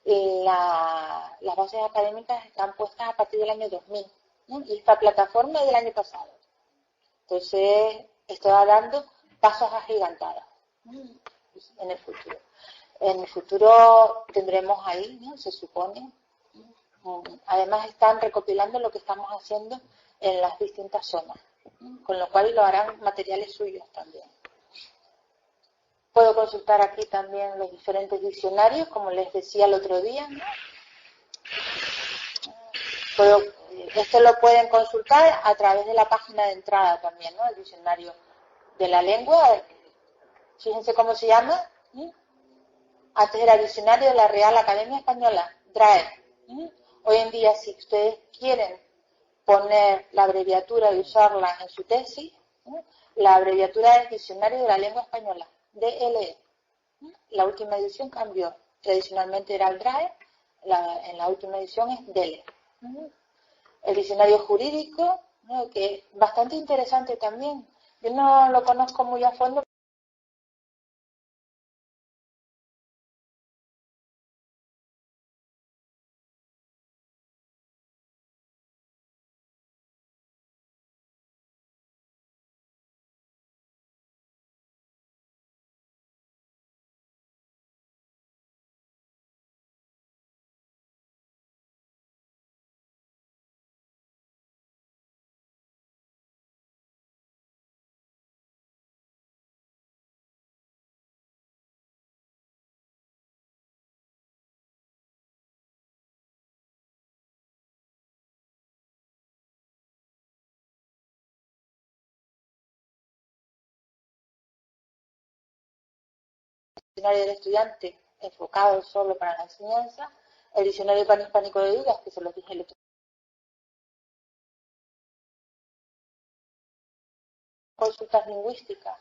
las bases académicas están puestas a partir del año 2000, ¿no? Y esta plataforma es del año pasado. Entonces, esto va dando pasos agigantados, ¿no? En el futuro. En el futuro tendremos ahí, ¿no? Se supone. Además están recopilando lo que estamos haciendo en las distintas zonas, ¿no? Con lo cual lo harán materiales suyos también. Puedo consultar aquí también los diferentes diccionarios, como les decía el otro día, ¿no? Esto lo pueden consultar a través de la página de entrada también, ¿no? El diccionario de la lengua. Fíjense cómo se llama. Antes era diccionario de la Real Academia Española, DRAE. Hoy en día, si ustedes quieren poner la abreviatura y usarla en su tesis, La abreviatura del Diccionario de la Lengua Española, DLE. La última edición cambió. Tradicionalmente era el DRAE, en la última edición es DLE. El diccionario jurídico, ¿no? Que es bastante interesante también. Yo no lo conozco muy a fondo. Diccionario del estudiante enfocado solo para la enseñanza, el diccionario panhispánico de dudas, que se los dije el otro día, consultas lingüísticas.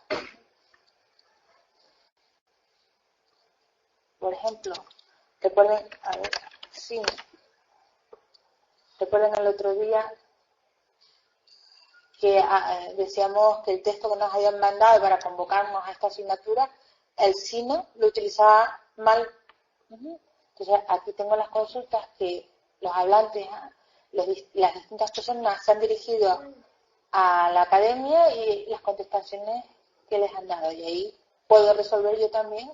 Por ejemplo, recuerden, a ver, sí, recuerden el otro día que decíamos que el texto que nos habían mandado para convocarnos a esta asignatura, el sino lo utilizaba mal. Entonces, aquí tengo las consultas que los hablantes, las distintas personas se han dirigido a la academia y las contestaciones que les han dado. Y ahí puedo resolver yo también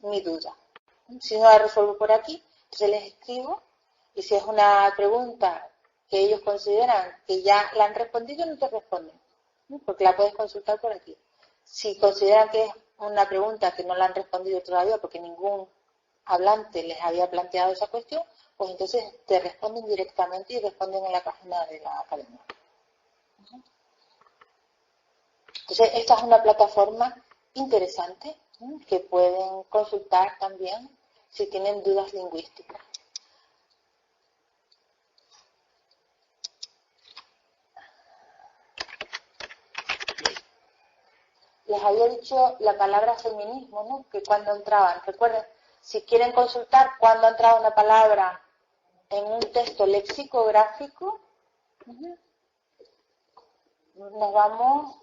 mi duda. Si no la resuelvo por aquí, entonces les escribo, y si es una pregunta que ellos consideran que ya la han respondido, no te responden, porque la puedes consultar por aquí. Si consideran que es una pregunta que no la han respondido todavía porque ningún hablante les había planteado esa cuestión, pues entonces te responden directamente y responden en la página de la academia. Entonces, esta es una plataforma interesante que pueden consultar también si tienen dudas lingüísticas. Les había dicho la palabra feminismo, ¿no? Que cuando entraban, recuerden, si quieren consultar cuando ha entrado una palabra en un texto lexicográfico, nos vamos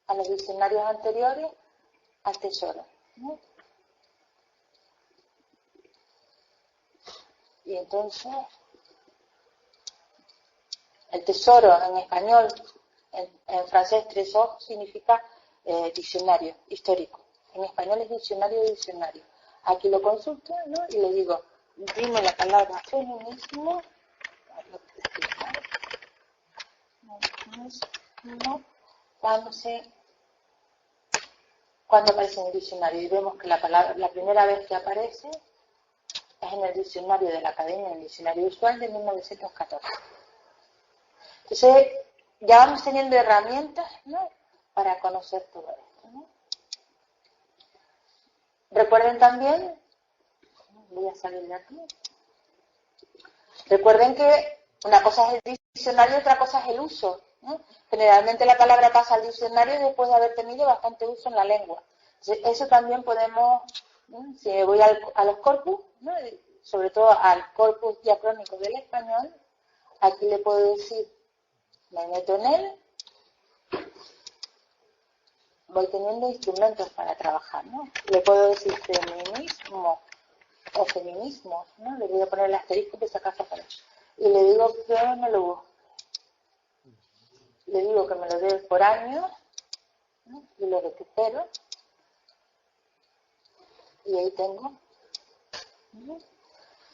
a los diccionarios anteriores, al tesoro. Y entonces, el tesoro en español, en francés, trésor, significa diccionario histórico. En español es diccionario de diccionario. Aquí lo consulto, ¿no? Y le digo, dime la palabra feminismo, cuando aparece en el diccionario, y vemos que la palabra, la primera vez que aparece es en el diccionario de la Academia, en el diccionario usual de 1914. Entonces, ya vamos teniendo herramientas, ¿no?, para conocer todo esto, ¿no? Recuerden también, voy a salir de aquí, recuerden que una cosa es el diccionario y otra cosa es el uso, ¿no? Generalmente la palabra pasa al diccionario después de haber tenido bastante uso en la lengua. Entonces, eso también podemos, ¿no? Si me voy a los corpus, ¿no?, sobre todo al corpus diacrónico del español, aquí le puedo decir, me meto en él, voy teniendo instrumentos para trabajar, ¿no? Le puedo decir feminismo o feminismos, ¿no? Le voy a poner el asterisco que si acaso aparece. Y le digo que me lo busque. Le digo que me lo dé por año, ¿no? Y lo recupero. Y ahí tengo, ¿no?,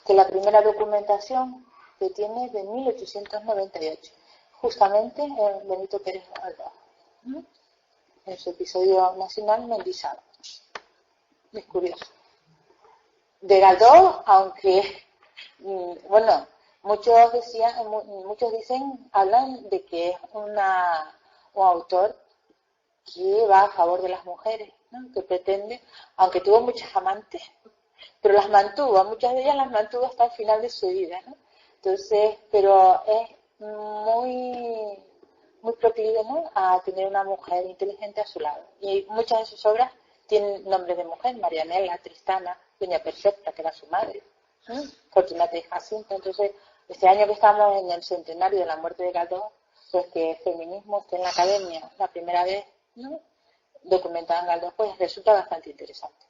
que la primera documentación que tiene es de 1898, justamente en Benito Pérez Galdós, ¿no?, en su episodio nacional Mendizábal. Es curioso. De Galdós, aunque, bueno, muchos dicen, hablan de que es un autor que va a favor de las mujeres, ¿no?, que pretende, aunque tuvo muchas amantes, pero las mantuvo, a muchas de ellas las mantuvo hasta el final de su vida, ¿no? Entonces, pero es muy muy proclive, ¿no?, a tener una mujer inteligente a su lado. Y muchas de sus obras tienen nombres de mujer: Marianela, Tristana, Doña Perfecta, que era su madre, Fortunata y Jacinta. Entonces, este año que estamos en el centenario de la muerte de Galdós, pues que el feminismo esté en la academia la primera vez, ¿no?, documentada en Galdós, pues resulta bastante interesante.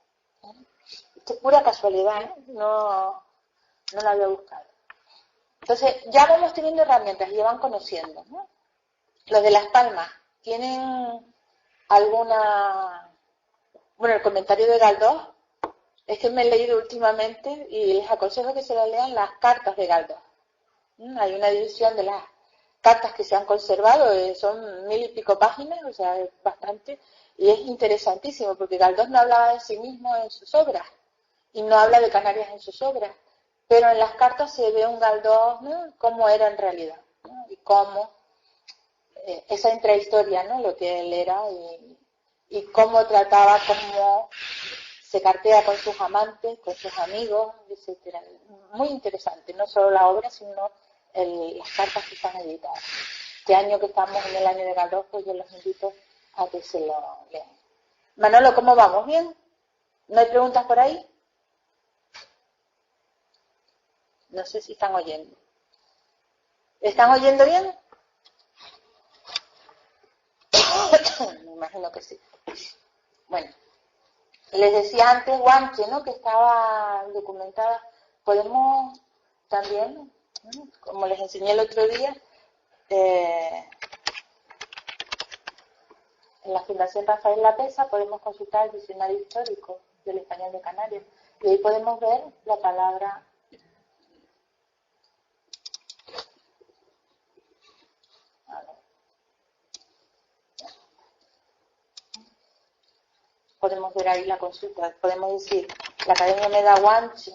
Esto es pura casualidad, ¿eh? No la había buscado. Entonces, ya vamos teniendo herramientas y ya van conociendo, ¿no? Los de Las Palmas tienen alguna... Bueno, el comentario de Galdós es que me he leído últimamente y les aconsejo que se lo lean las cartas de Galdós. Hay una división de las cartas que se han conservado, son 1000 y pico páginas, o sea, es bastante, y es interesantísimo porque Galdós no hablaba de sí mismo en sus obras y no habla de Canarias en sus obras, pero en las cartas se ve un Galdós, ¿no?, cómo era en realidad, ¿no?, y cómo esa intrahistoria, ¿no?, lo que él era y cómo trataba, cómo se cartea con sus amantes, con sus amigos, etcétera. Muy interesante, no solo la obra, sino las cartas que están editadas. Este año que estamos en el año de Galdós, pues yo los invito a que se lo lean. Manolo, ¿cómo vamos? ¿Bien? ¿No hay preguntas por ahí? No sé si están oyendo. ¿Están oyendo bien? Me imagino que sí. Bueno, les decía antes Guanche, ¿no?, que estaba documentada. Podemos también, ¿no?, como les enseñé el otro día, en la Fundación Rafael Lapesa podemos consultar el diccionario histórico del español de Canarias y ahí podemos ver la palabra podemos ver ahí la consulta, podemos decir, la Academia me da Guanche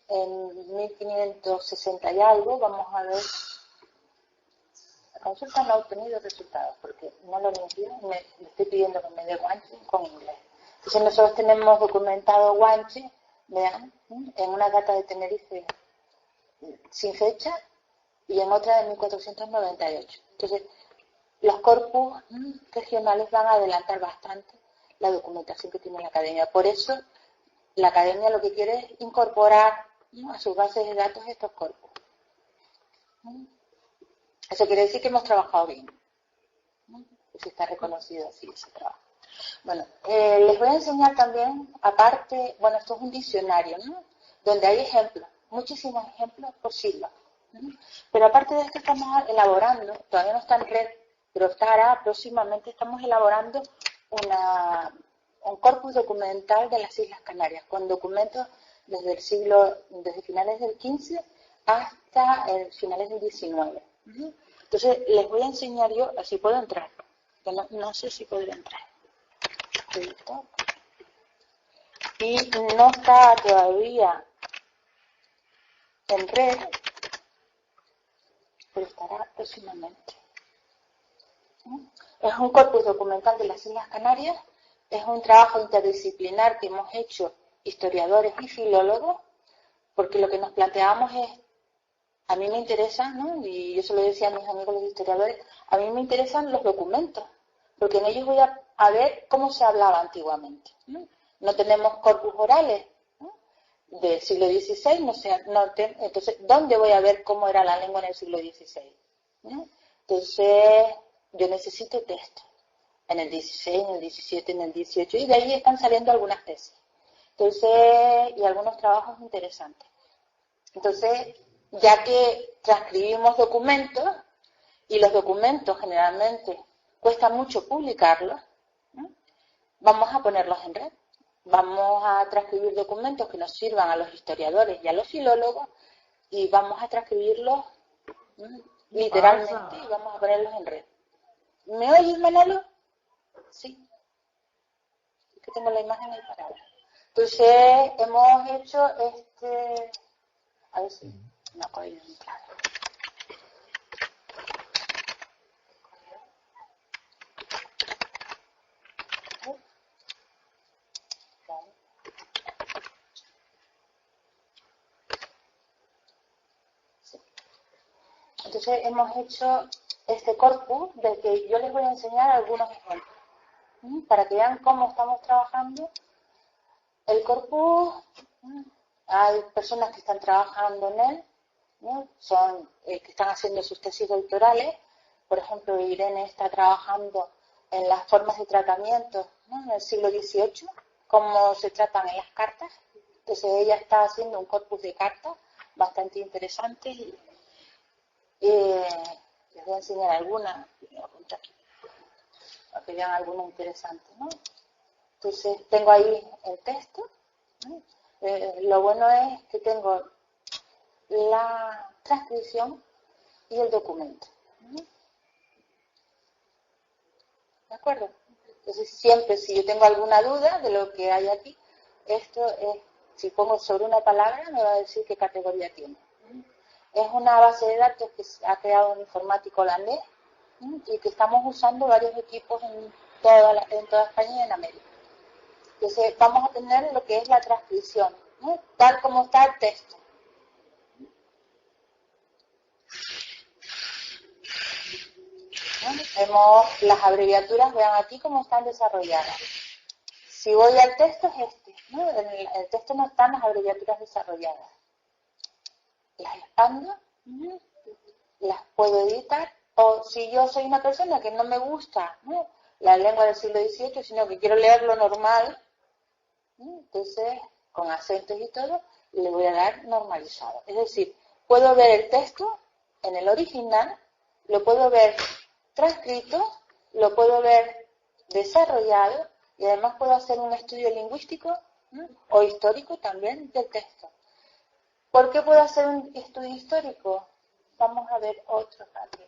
en 1560 y algo, vamos a ver, la consulta no ha obtenido resultados porque no lo entiendo, le estoy pidiendo que me dé Guanche con inglés. Entonces nosotros tenemos documentado Guanche, vean, en una data de Tenerife sin fecha y en otra de 1498. Entonces, los corpus regionales van a adelantar bastante la documentación que tiene la Academia. Por eso, la Academia lo que quiere es incorporar, ¿no?, a sus bases de datos estos corpus. Eso quiere decir que hemos trabajado bien, ¿no?, que está reconocido así ese trabajo. Bueno, les voy a enseñar también, aparte, bueno, esto es un diccionario, ¿no?, donde hay ejemplos, muchísimos ejemplos por siglos. Pero aparte de esto estamos elaborando, todavía no está en red, pero estará próximamente, estamos elaborando un corpus documental de las Islas Canarias, con documentos desde finales del XV hasta finales del XIX. Entonces les voy a enseñar yo, así puedo entrar, que no sé si podré entrar. Y no está todavía en red, pero estará próximamente. Es un corpus documental de las Islas Canarias, es un trabajo interdisciplinar que hemos hecho historiadores y filólogos, porque lo que nos planteamos es, a mí me interesan, ¿no?, y yo se lo decía a mis amigos los historiadores, a mí me interesan los documentos, porque en ellos voy a ver cómo se hablaba antiguamente. No tenemos corpus orales, ¿no?, del siglo XVI, entonces, ¿dónde voy a ver cómo era la lengua en el siglo XVI? Entonces, yo necesito texto en el 16, en el 17, en el 18, y de ahí están saliendo algunas tesis. Entonces, y algunos trabajos interesantes. Entonces, ya que transcribimos documentos, y los documentos generalmente cuesta mucho publicarlos, ¿no?, vamos a ponerlos en red. Vamos a transcribir documentos que nos sirvan a los historiadores y a los filólogos, y vamos a transcribirlos literalmente y vamos a ponerlos en red. ¿Me oyes, Manolo? Sí. Es que tengo la imagen ahí parada. Entonces, hemos hecho a ver si no ha cogido muy claro. Entonces, hemos hecho este corpus del que yo les voy a enseñar algunos ejemplos, para que vean cómo estamos trabajando. El corpus, hay personas que están trabajando en él, ¿no? Son que están haciendo sus tesis doctorales. Por ejemplo, Irene está trabajando en las formas de tratamiento, ¿no? En el siglo XVIII, cómo se tratan en las cartas. Entonces ella está haciendo un corpus de cartas bastante interesante y les voy a enseñar algunas, para que vean algunas interesantes, ¿no? Entonces tengo ahí el texto, ¿no? Lo bueno es que tengo la transcripción y el documento, ¿no? ¿De acuerdo? Entonces siempre si yo tengo alguna duda de lo que hay aquí, esto es, si pongo sobre una palabra me va a decir qué categoría tiene. Es una base de datos que ha creado un informático holandés y que estamos usando varios equipos en toda España y en América. Entonces vamos a tener lo que es la transcripción, ¿no? Tal como está el texto. ¿No? Vemos las abreviaturas, vean aquí cómo están desarrolladas. Si voy al texto es este, ¿no? En el texto no están las abreviaturas desarrolladas. Las expando, las puedo editar, o si yo soy una persona que no me gusta, ¿no?, la lengua del siglo XVIII, sino que quiero leerlo normal, entonces con acentos y todo, le voy a dar normalizado. Es decir, puedo ver el texto en el original, lo puedo ver transcrito, lo puedo ver desarrollado y además puedo hacer un estudio lingüístico o histórico también del texto. ¿Por qué puedo hacer un estudio histórico? Vamos a ver otro rápido.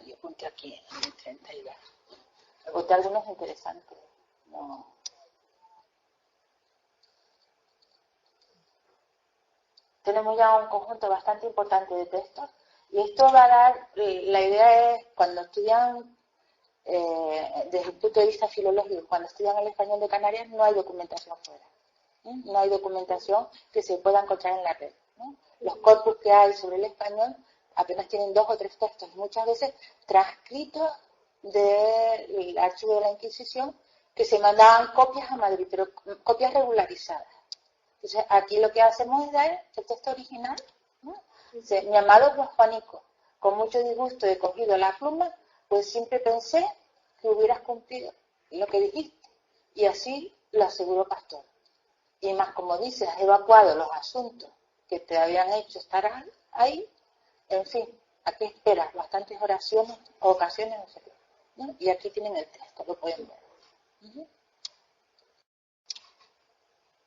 Yo apunté aquí en el 32. Apunté algunos interesantes. No. Tenemos ya un conjunto bastante importante de textos y esto va a dar, la idea es cuando estudian desde el punto de vista filológico, cuando estudian el español de Canarias no hay documentación fuera, no hay documentación que se pueda encontrar en la red, ¿no? Los corpus que hay sobre el español apenas tienen 2 o 3 textos, muchas veces transcritos del archivo de la Inquisición que se mandaban copias a Madrid, pero copias regularizadas. Entonces aquí lo que hacemos es dar el texto original, ¿no? Entonces, mi amado Juan Juanico, con mucho disgusto he cogido la pluma, pues siempre pensé que hubieras cumplido lo que dijiste, y así lo aseguró Pastor. Y más como dices, has evacuado los asuntos que te habían hecho estar ahí, en fin, aquí esperas bastantes oraciones o ocasiones, no sé qué, ¿no? Y aquí tienen el texto, lo pueden ver.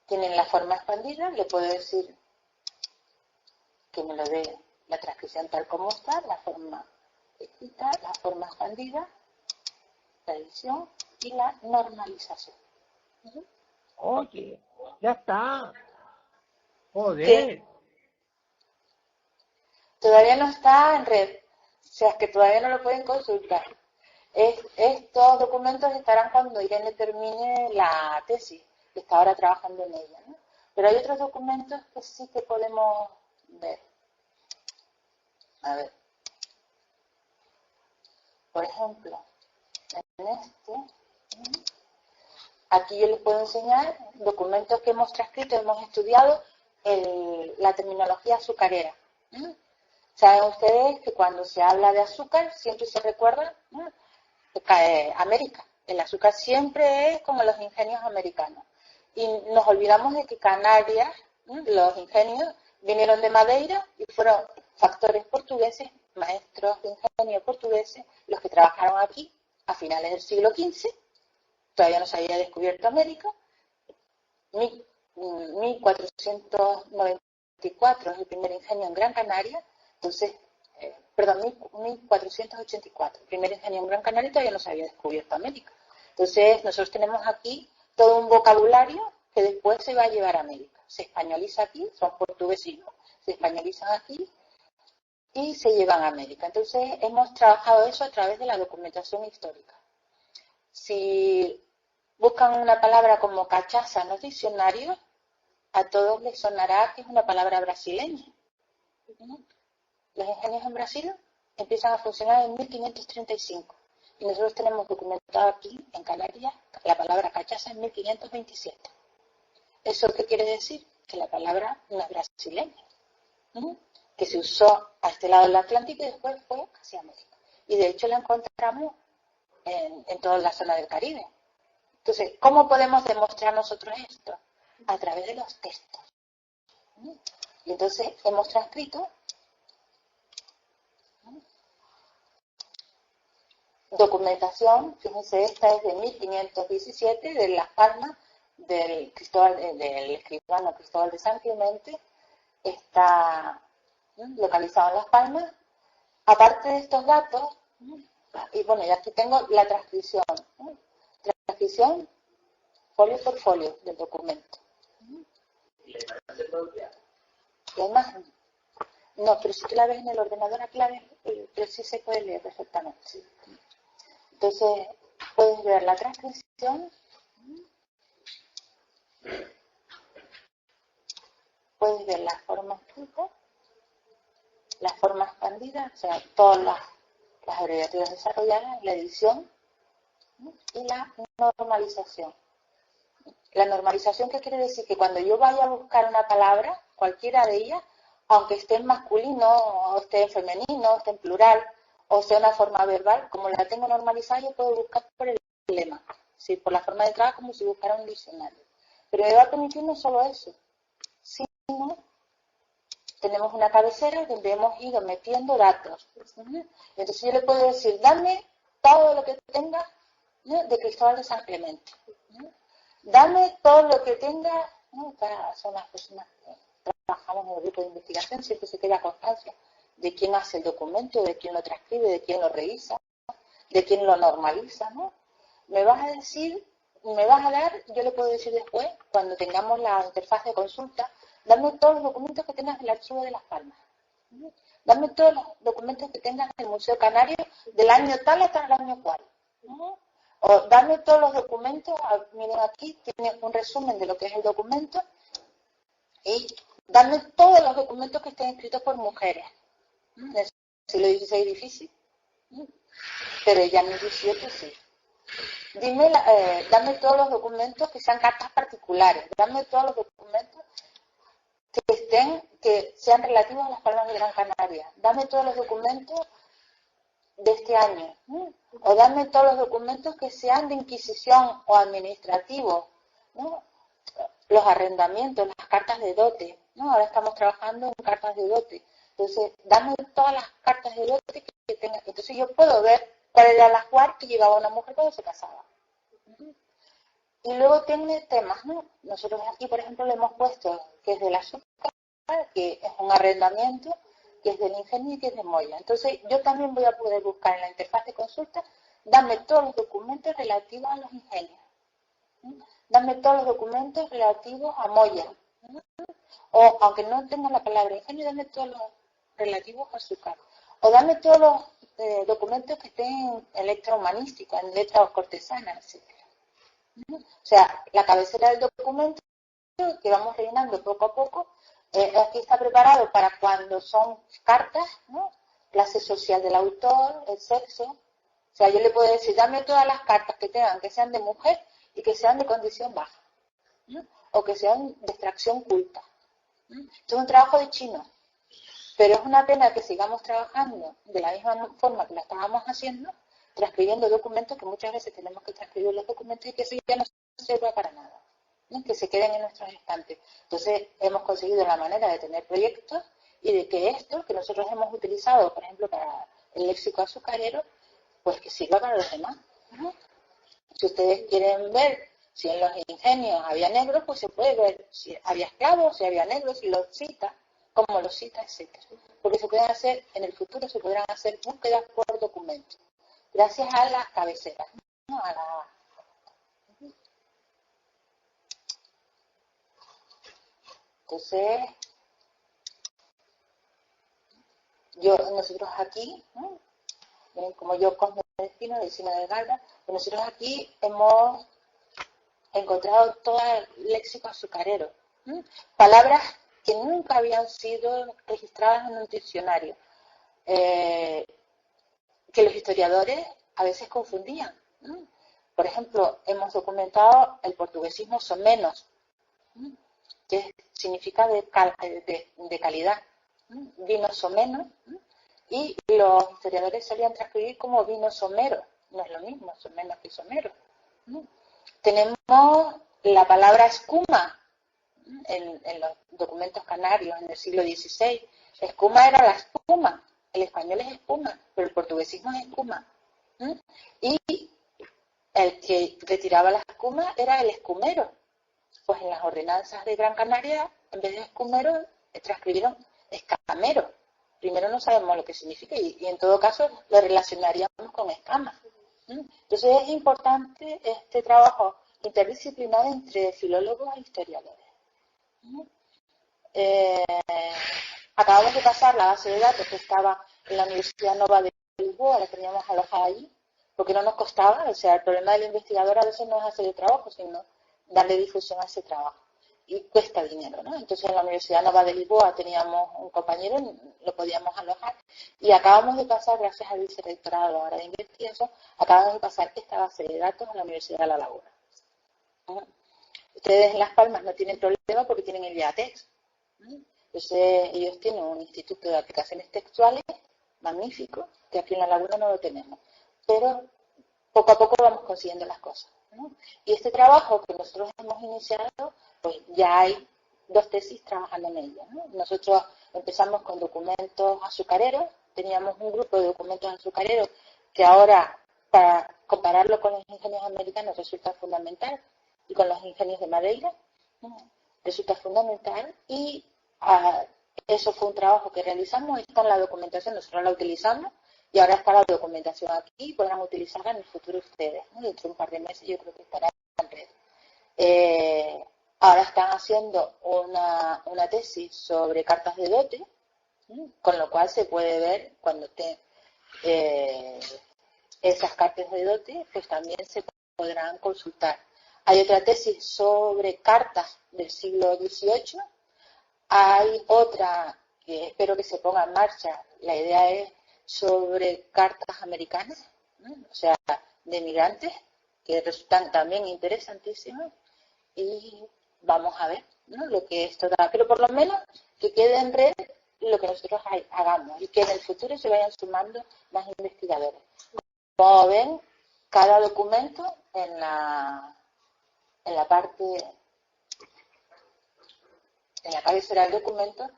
Tienen la forma expandida, le puedo decir que me lo dé la transcripción tal como está, la forma escrita, la forma expandida, la edición y la normalización. Oye, ya está. Joder. ¿Qué? Todavía no está en red, o sea, que todavía no lo pueden consultar. Estos documentos estarán cuando Irene termine la tesis, que está ahora trabajando en ella, ¿no? Pero hay otros documentos que sí que podemos ver. A ver. Por ejemplo, en este, aquí yo les puedo enseñar documentos que hemos transcrito, hemos estudiado la terminología azucarera. Saben ustedes que cuando se habla de azúcar siempre se recuerda América. El azúcar siempre es como los ingenios americanos. Y nos olvidamos de que Canarias, los ingenios, vinieron de Madeira y fueron factores portugueses, maestros de ingenio portugueses, los que trabajaron aquí a finales del siglo XV. Todavía no se había descubierto América. 1494 es el primer ingenio en Gran Canaria. Entonces, 1484, el primer ingenio en Gran Canaria, todavía no se había descubierto América. Entonces, nosotros tenemos aquí todo un vocabulario que después se va a llevar a América. Se españoliza aquí, son portuguesinos, se españolizan aquí y se llevan a América. Entonces, hemos trabajado eso a través de la documentación histórica. Si buscan una palabra como cachaza en los diccionarios, a todos les sonará que es una palabra brasileña. Los ingenios en Brasil empiezan a funcionar en 1535 y nosotros tenemos documentado aquí en Canarias la palabra cachaza en 1527. ¿Eso qué quiere decir? Que la palabra no es brasileña, que se usó a este lado del Atlántico y después fue hacia América. Y de hecho la encontramos en toda la zona del Caribe. Entonces, ¿cómo podemos demostrar nosotros esto? A través de los textos. Y entonces hemos transcrito documentación, fíjense, esta es de 1517, de Las Palmas, del escribano Cristóbal de San Clemente, está localizado en Las Palmas. Aparte de estos datos, y bueno, y aquí tengo la transcripción, transcripción folio por folio del documento. ¿Y la imagen se puede ampliar? La imagen, no, pero si tú la ves en el ordenador, aquí la ves, pero sí se puede leer perfectamente. Entonces, puedes ver la transcripción, puedes ver la forma escrita, la forma expandida, o sea, todas las abreviaturas desarrolladas, la edición y la normalización. La normalización, ¿qué quiere decir? Que cuando yo vaya a buscar una palabra, cualquiera de ellas, aunque esté en masculino, o esté en femenino, o esté en plural, o sea una forma verbal, como la tengo normalizada, yo puedo buscar por el lema, ¿sí? Por la forma de entrada, como si buscara un diccionario. Pero me va a permitir no solo eso, sino tenemos una cabecera donde hemos ido metiendo datos. Entonces yo le puedo decir, dame todo lo que tenga de Cristóbal de San Clemente. Dame todo lo que tenga, son las personas que trabajamos en el grupo de investigación, siempre se queda constancia de quién hace el documento, de quién lo transcribe, de quién lo revisa, de quién lo normaliza, ¿no? Me vas a decir, me vas a dar, yo le puedo decir después, cuando tengamos la interfaz de consulta, dame todos los documentos que tengas del Archivo de Las Palmas. Dame todos los documentos que tengas del Museo Canario del año tal hasta el año cual. O dame todos los documentos, miren aquí, tiene un resumen de lo que es el documento, y dame todos los documentos que estén escritos por mujeres. En el siglo XVI difícil, pero ya en el XVII sí. Dime, dame todos los documentos que sean cartas particulares, dame todos los documentos que sean relativos a las Palmas de Gran Canaria, dame todos los documentos de este año, o dame todos los documentos que sean de inquisición o administrativos, ¿no? Los arrendamientos, las cartas de dote, ¿no? Ahora estamos trabajando en cartas de dote. Entonces, dame todas las cartas de dote que tenga. Entonces yo puedo ver cuál era el ajuar que llevaba una mujer cuando se casaba. Y luego tiene temas, ¿no? Nosotros aquí, por ejemplo, le hemos puesto que es del azúcar, que es un arrendamiento, que es del ingenio y que es de Moya. Entonces, yo también voy a poder buscar en la interfaz de consulta, dame todos los documentos relativos a los ingenios. Dame todos los documentos relativos a Moya. O, aunque no tenga la palabra ingenio, dame todos los relativos a azúcar. O dame todos los documentos que estén en letra humanística, en letras cortesanas, etc. O sea, la cabecera del documento que vamos rellenando poco a poco, aquí está preparado para cuando son cartas, ¿no? Clase social del autor, el sexo. O sea, yo le puedo decir, dame todas las cartas que tengan, que sean de mujer y que sean de condición baja, ¿no? O que sean de extracción culta. Esto es un trabajo de chino, pero es una pena que sigamos trabajando de la misma forma que la estábamos haciendo, transcribiendo documentos, que muchas veces tenemos que transcribir los documentos y que eso ya no sirve para nada, ¿no? Que se queden en nuestros estantes. Entonces hemos conseguido la manera de tener proyectos y de que esto que nosotros hemos utilizado, por ejemplo, para el léxico azucarero, pues que sirva para los demás, ¿no? Si ustedes quieren ver si en los ingenios había negros, pues se puede ver si había esclavos, si había negros, si los cita, cómo los cita, etc. Porque se pueden hacer, en el futuro se podrán hacer búsquedas por documentos, gracias a las cabeceras, ¿no? Entonces, nosotros aquí, ¿no? Como yo, Cosme Destino, de Cine de Galda, pues nosotros aquí hemos encontrado todo el léxico azucarero. Palabras que nunca habían sido registradas en un diccionario, que los historiadores a veces confundían. Por ejemplo, hemos documentado el portuguesismo somenos, que significa de calidad, vino someno, y los historiadores solían transcribir como vino somero. No es lo mismo, someno que somero. Tenemos la palabra escuma en los documentos canarios en el siglo XVI. Escuma era la espuma, el español es espuma, pero el portuguesismo es escuma. Y el que retiraba la escuma era el escumero. Pues en las ordenanzas de Gran Canaria, en vez de escumero, transcribieron escamero. Primero no sabemos lo que significa y en todo caso lo relacionaríamos con escamas. Entonces es importante este trabajo interdisciplinar entre filólogos e historiadores. Acabamos de pasar la base de datos que estaba en la Universidad Nova de Lisboa, la teníamos alojada allí, porque no nos costaba. O sea, el problema del investigador a veces no es hacer el trabajo, sino darle difusión a ese trabajo. Y cuesta dinero, ¿no? Entonces en la Universidad Nova de Lisboa teníamos un compañero, lo podíamos alojar, y acabamos de pasar, gracias al vicerrectorado ahora de investigación, acabamos de pasar esta base de datos a la Universidad de La Laguna. Ustedes en Las Palmas no tienen problema porque tienen el IATEX. Entonces ellos tienen un instituto de aplicaciones textuales magnífico, que aquí en La Laguna no lo tenemos. Pero poco a poco vamos consiguiendo las cosas, ¿no? Y este trabajo que nosotros hemos iniciado, pues ya hay 2 tesis trabajando en ella, ¿no? Nosotros empezamos con documentos azucareros, teníamos un grupo de documentos azucareros que ahora, para compararlo con los ingenios americanos, resulta fundamental, y con los ingenios de Madeira, resulta fundamental, y eso fue un trabajo que realizamos, está en la documentación, nosotros la utilizamos, y ahora está la documentación aquí y podrán utilizarla en el futuro ustedes, ¿no? Dentro de un par de meses yo creo que estará en red. Ahora están haciendo una tesis sobre cartas de dote, con lo cual se puede ver cuando esas cartas de dote, pues también se podrán consultar. Hay otra tesis sobre cartas del siglo XVIII, hay otra que espero que se ponga en marcha, la idea es sobre cartas americanas, o sea, de migrantes, que resultan también interesantísimas, y vamos a ver, ¿no?, lo que esto da. Pero por lo menos que quede en red lo que nosotros hagamos y que en el futuro se vayan sumando más investigadores. Como ven, cada documento en la cabecera del documento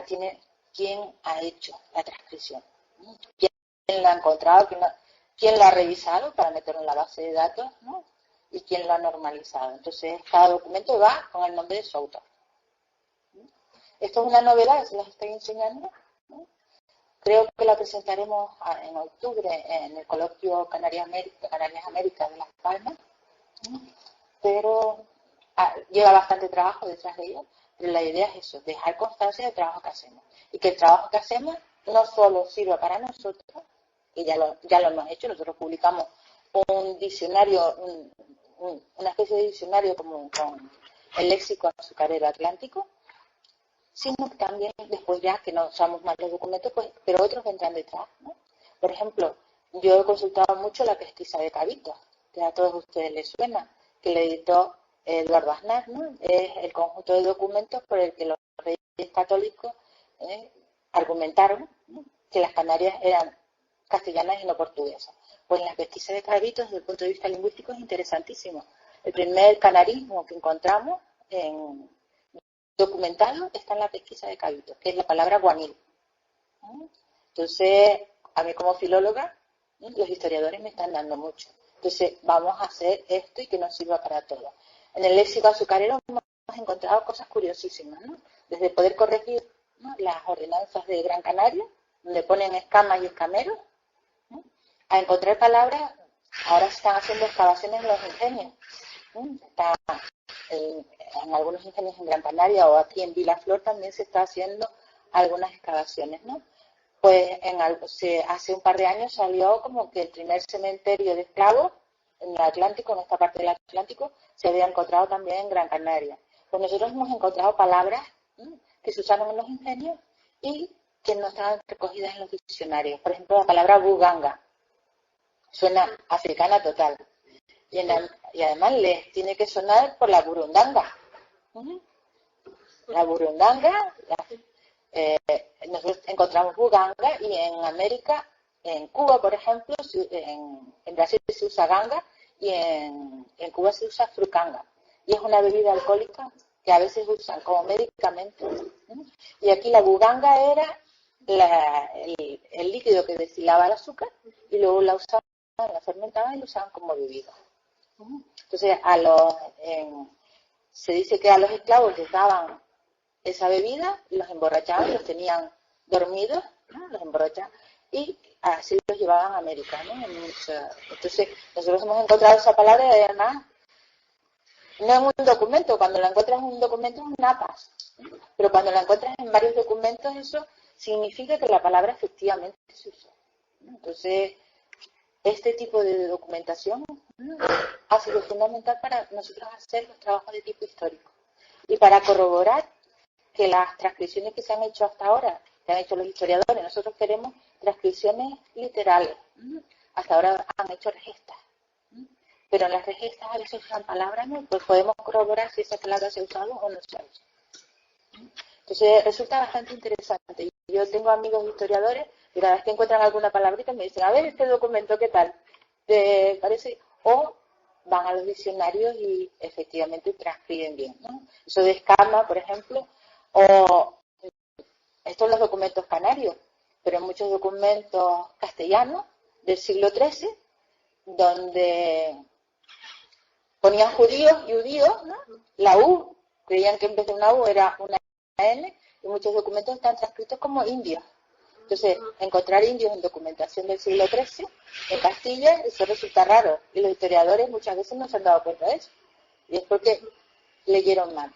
tiene quién ha hecho la transcripción, quién la ha encontrado, quién la ha revisado para meterlo en la base de datos, ¿no?, y quién lo ha normalizado. Entonces, cada documento va con el nombre de su autor. Esto es una novedad, se las estoy enseñando, ¿no? Creo que la presentaremos en octubre en el coloquio Canarias Américas de Las Palmas, ¿no? Pero lleva bastante trabajo detrás de ella. Pero la idea es eso, dejar constancia del trabajo que hacemos. Y que el trabajo que hacemos no solo sirva para nosotros, que ya lo hemos hecho, nosotros publicamos un diccionario, una especie de diccionario como con el léxico azucarero atlántico, sino que también después ya que no usamos más los documentos, pues, pero otros vendrán detrás, ¿no? Por ejemplo, yo he consultado mucho la pesquisa de Cabitos, que a todos ustedes les suena, que le editó Eduardo Aznar, ¿no? Es el conjunto de documentos por el que los reyes católicos argumentaron, ¿no?, que las Canarias eran castellanas y no portuguesas. Pues la pesquisa de Cabitos, desde el punto de vista lingüístico, es interesantísimo. El primer canarismo que encontramos documentado está en la pesquisa de Cabitos, que es la palabra guanil. Entonces, a mí como filóloga, los historiadores me están dando mucho. Entonces, vamos a hacer esto y que nos sirva para todo. En el léxico azucarero hemos encontrado cosas curiosísimas, ¿no? Desde poder corregir, ¿no?, las ordenanzas de Gran Canaria, donde ponen escamas y escameros, ¿no?, a encontrar palabras. Ahora se están haciendo excavaciones en los ingenios, ¿no? Está en algunos ingenios en Gran Canaria o aquí en Vilaflor también se está haciendo algunas excavaciones, ¿no? Pues hace un par de años salió como que el primer cementerio de esclavos en el Atlántico, en esta parte del Atlántico, se había encontrado también en Gran Canaria. Pues nosotros hemos encontrado palabras que se usaron en los ingenios y que no estaban recogidas en los diccionarios. Por ejemplo, la palabra buganga suena africana total. Y además les tiene que sonar por la burundanga. La burundanga, nosotros encontramos buganga y en América, en Cuba, por ejemplo, en Brasil se usa ganga y en Cuba se usa frucanga. Y es una bebida alcohólica que a veces usan como medicamento. Y aquí la buganga era el líquido que destilaba el azúcar y luego la usaban, la fermentaban y la usaban como bebida. Entonces, se dice que a los esclavos les daban esa bebida, los emborrachaban, los tenían dormidos, ¿no? Los emborrachaban y así los llevaban a América, ¿no? Entonces, nosotros hemos encontrado esa palabra y además no en un documento, cuando la encuentras en un documento es un APAS, pero cuando la encuentras en varios documentos eso significa que la palabra efectivamente se usó. Entonces, este tipo de documentación ha sido fundamental para nosotros hacer los trabajos de tipo histórico y para corroborar que las transcripciones que se han hecho hasta ahora, que han hecho los historiadores, nosotros queremos transcripciones literales. Hasta ahora han hecho regestas, pero en las regestas a veces usan palabras, ¿no? Pues podemos corroborar si esa palabra se ha usado o no se ha usado. Entonces resulta bastante interesante. Yo tengo amigos historiadores y cada vez que encuentran alguna palabrita me dicen, a ver, este documento, ¿qué tal? ¿Te parece? O van a los diccionarios y efectivamente transcriben bien, ¿no? Eso de escama, por ejemplo, o estos son los documentos canarios, pero en muchos documentos castellanos del siglo XIII, donde ponían judíos y judíos, ¿no? La U, creían que en vez de una U era una N, y muchos documentos están transcritos como indios. Entonces, encontrar indios en documentación del siglo XIII, en Castilla, eso resulta raro, y los historiadores muchas veces no se han dado cuenta de eso, y es porque leyeron mal.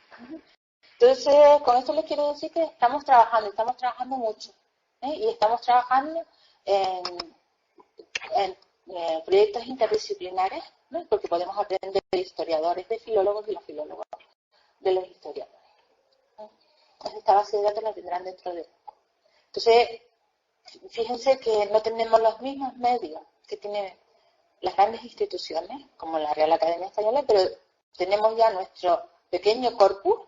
Entonces, con esto les quiero decir que estamos trabajando mucho, y estamos trabajando en proyectos interdisciplinares, ¿no? Porque podemos aprender de historiadores, de filólogos y los filólogos de los historiadores. Esta base de datos la tendrán dentro de poco. Entonces, fíjense que no tenemos los mismos medios que tienen las grandes instituciones, como la Real Academia Española, pero tenemos ya nuestro pequeño corpus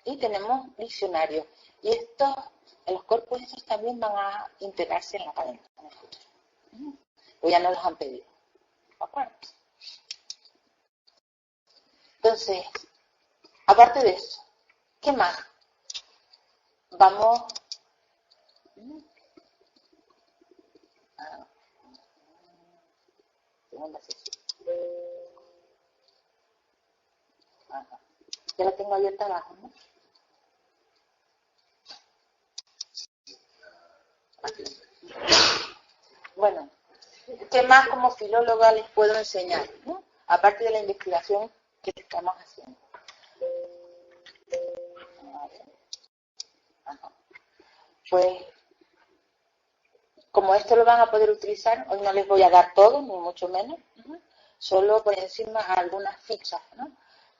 y tenemos diccionarios. Y los corpus estos también van a integrarse en la academia en el futuro. Pues ya nos los han pedido. ¿De acuerdo? Entonces, aparte de eso, ¿qué más? Vamos a segunda sesión. Ajá. Ya la tengo abierta abajo, ¿no? Aquí. Bueno, ¿qué más como filóloga les puedo enseñar, ¿no? Aparte de la investigación que estamos haciendo. Ajá. Pues, como esto lo van a poder utilizar, hoy no les voy a dar todo, ni mucho menos, solo por encima algunas fichas, ¿no?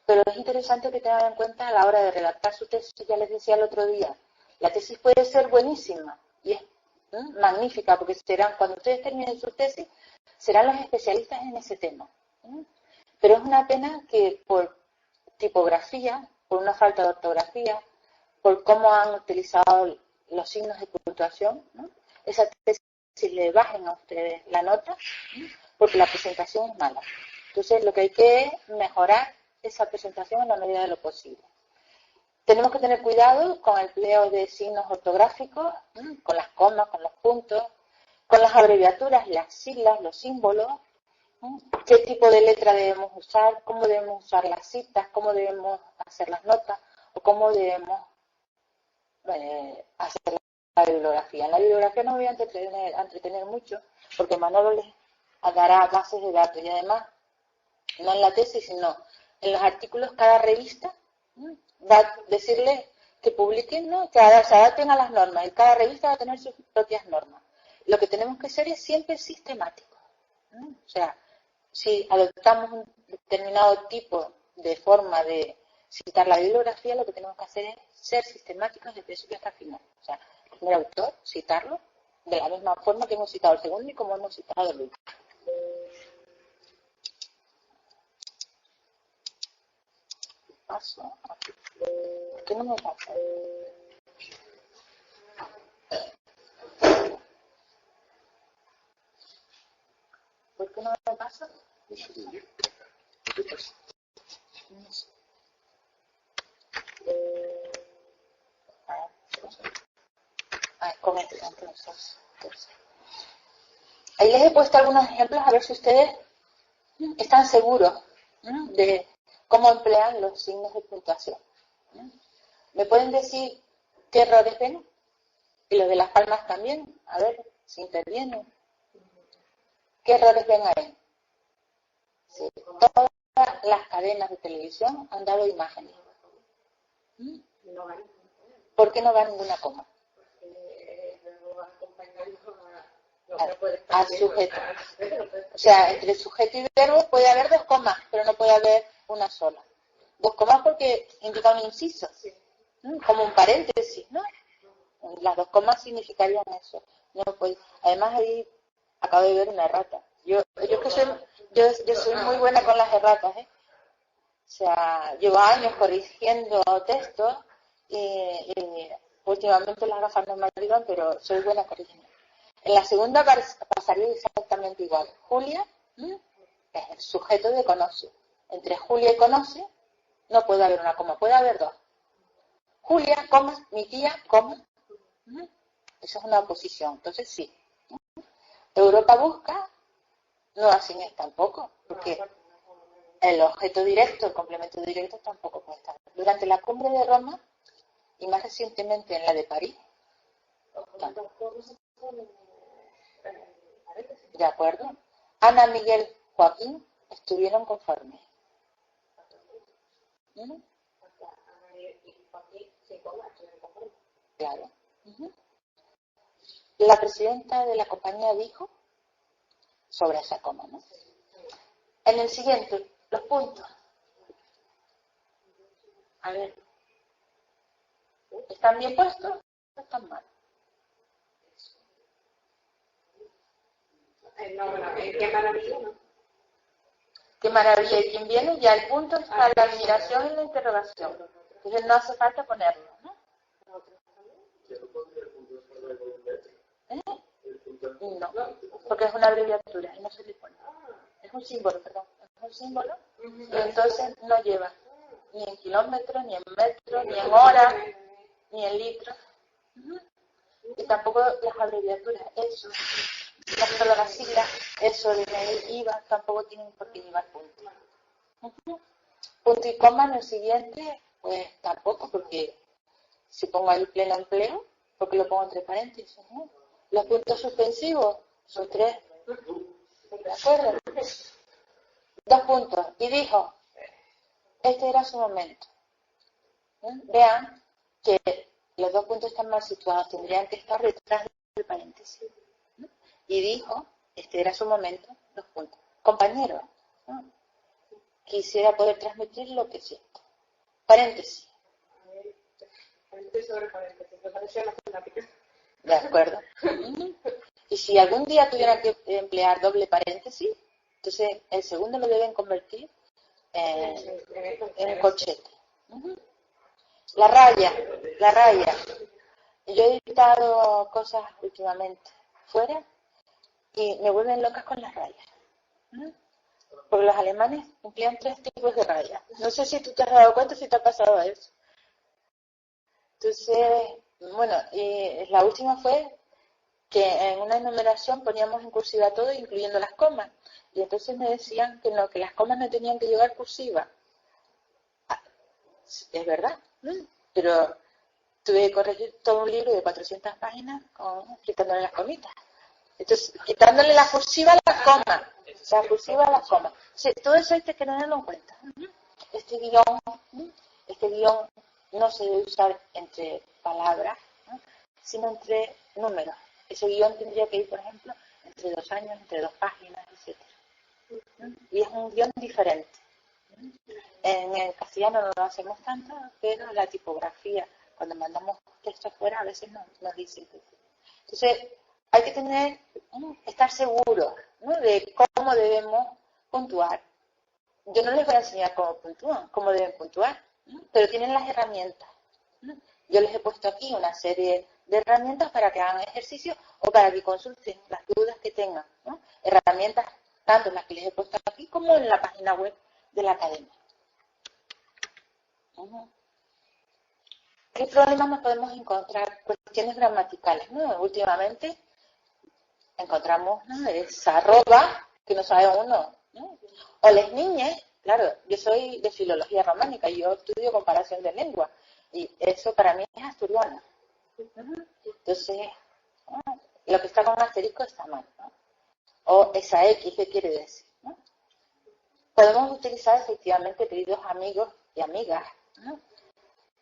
Pero es interesante que tengan en cuenta a la hora de redactar su tesis, ya les decía el otro día, la tesis puede ser buenísima y es magnífica, porque cuando ustedes terminen su tesis, serán los especialistas en ese tema. Pero es una pena que por tipografía, por una falta de ortografía, por cómo han utilizado los signos de puntuación, ¿no? Esa tesis le bajen a ustedes la nota, porque la presentación es mala. Entonces, lo que hay que es mejorar esa presentación en la medida de lo posible. Tenemos que tener cuidado con el empleo de signos ortográficos, con las comas, con los puntos, con las abreviaturas, las siglas, los símbolos, qué tipo de letra debemos usar, cómo debemos usar las citas, cómo debemos hacer las notas o cómo debemos hacer la bibliografía. En la bibliografía no me voy a entretener mucho porque Manolo les dará bases de datos y además, no en la tesis, sino en los artículos, cada revista va a decirles que publiquen, ¿no? Que se adapten a las normas y cada revista va a tener sus propias normas. Lo que tenemos que hacer es siempre sistemático, ¿no? O sea, si adoptamos un determinado tipo de forma de citar la bibliografía, lo que tenemos que hacer es ser sistemáticos desde principio hasta el final. O sea, el primer autor, citarlo de la misma forma que hemos citado el segundo y como hemos citado el último. Paso aquí. ¿Por qué no me pasa? ¿Por qué no me pasa? No sé. Con este, entonces. Ahí les he puesto algunos ejemplos a ver si ustedes están seguros de cómo emplean los signos de puntuación. ¿Me pueden decir qué errores ven? Y los de las palmas también, a ver si intervienen. ¿Qué errores ven ahí? Sí, todas las cadenas de televisión han dado imágenes. ¿Por qué no va ninguna coma? Al sujeto. O sea, entre sujeto y verbo puede haber 2 comas, pero no puede haber una sola. 2 comas porque indica un inciso, como un paréntesis, ¿no? Las 2 comas significarían eso. No puede. Además ahí acabo de ver una errata. Yo soy muy buena con las erratas, ¿eh? O sea, llevo años corrigiendo textos y últimamente las gafas no me ayudan, pero soy buena corrigiendo. En la segunda pasaría exactamente igual. Julia es el sujeto de conoce. Entre Julia y conoce no puede haber una coma, puede haber 2. Julia, coma, mi tía, coma. Eso es una oposición, entonces sí. Europa busca, no así es tampoco, porque el objeto directo, el complemento directo tampoco puede estar. Durante la cumbre de Roma y más recientemente en la de París, ¿de acuerdo? Ana, Miguel, Joaquín estuvieron conformes. Claro. La presidenta de la compañía dijo sobre esa coma, ¿no? En el siguiente, los puntos. A ver, ¿están bien puestos o están mal? No, bueno, qué maravilla, ¿no? Qué maravilla. Y quien viene, ya el punto está la admiración y la interrogación. Entonces no hace falta ponerlo, ¿no? No, porque es una abreviatura y no se le pone. Es un símbolo, perdón. Es un símbolo y entonces no lleva ni en kilómetros, ni en metros, ni en horas, ni en litros. Y tampoco las abreviaturas, eso, no solo las siglas, eso de IVA, tampoco tienen por qué llevar punto. Punto y coma en el siguiente, pues tampoco, porque si pongo ahí pleno empleo, porque lo pongo entre paréntesis, ¿no? Los puntos suspensivos son 3. ¿De acuerdo? 2 puntos. Y dijo, este era su momento. Vean que los 2 puntos están mal situados, tendrían que estar detrás del paréntesis. Y dijo, este era su momento, 2 puntos. Compañero, quisiera poder transmitir lo que siento. Paréntesis. De acuerdo. Y si algún día tuvieran que emplear doble paréntesis, entonces el segundo lo deben convertir en corchete. La raya. Yo he editado cosas últimamente fuera y me vuelven locas con las rayas. Porque los alemanes emplean 3 tipos de rayas. No sé si tú te has dado cuenta, si te ha pasado eso. Entonces, bueno, y la última fue que en una enumeración poníamos en cursiva todo, incluyendo las comas. Y entonces me decían que no, que las comas no tenían que llevar cursiva. Es verdad, pero tuve que corregir todo un libro de 400 páginas quitándole las comitas. Entonces, quitándole la cursiva a las comas. La cursiva a las comas. Sí, todo eso hay que tenerlo en cuenta. Este guión no se debe usar entre palabras, sino entre números. Ese guión tendría que ir, por ejemplo, entre 2 años, entre 2 páginas, etc. Y es un guión diferente. En el castellano no lo hacemos tanto, pero la tipografía, cuando mandamos texto afuera, a veces nos dicen que sí. Entonces, hay que estar seguros, ¿no?, de cómo debemos puntuar. Yo no les voy a enseñar cómo puntúan, cómo deben puntuar, ¿no?, pero tienen las herramientas, ¿no? Yo les he puesto aquí una serie de herramientas para que hagan ejercicio o para que consulten las dudas que tengan, ¿no? Herramientas tanto las que les he puesto aquí como en la página web de la academia. ¿Qué problemas nos podemos encontrar? Cuestiones gramaticales, ¿no? Últimamente encontramos, ¿no?, esa arroba que no sabe uno, ¿no? O las niñas, claro, yo soy de filología románica y yo estudio comparación de lengua y eso para mí es asturiano. Entonces, lo que está con asterisco está mal, ¿no? O esa X, ¿qué quiere decir?, ¿no? Podemos utilizar efectivamente, queridos amigos y amigas, ¿no?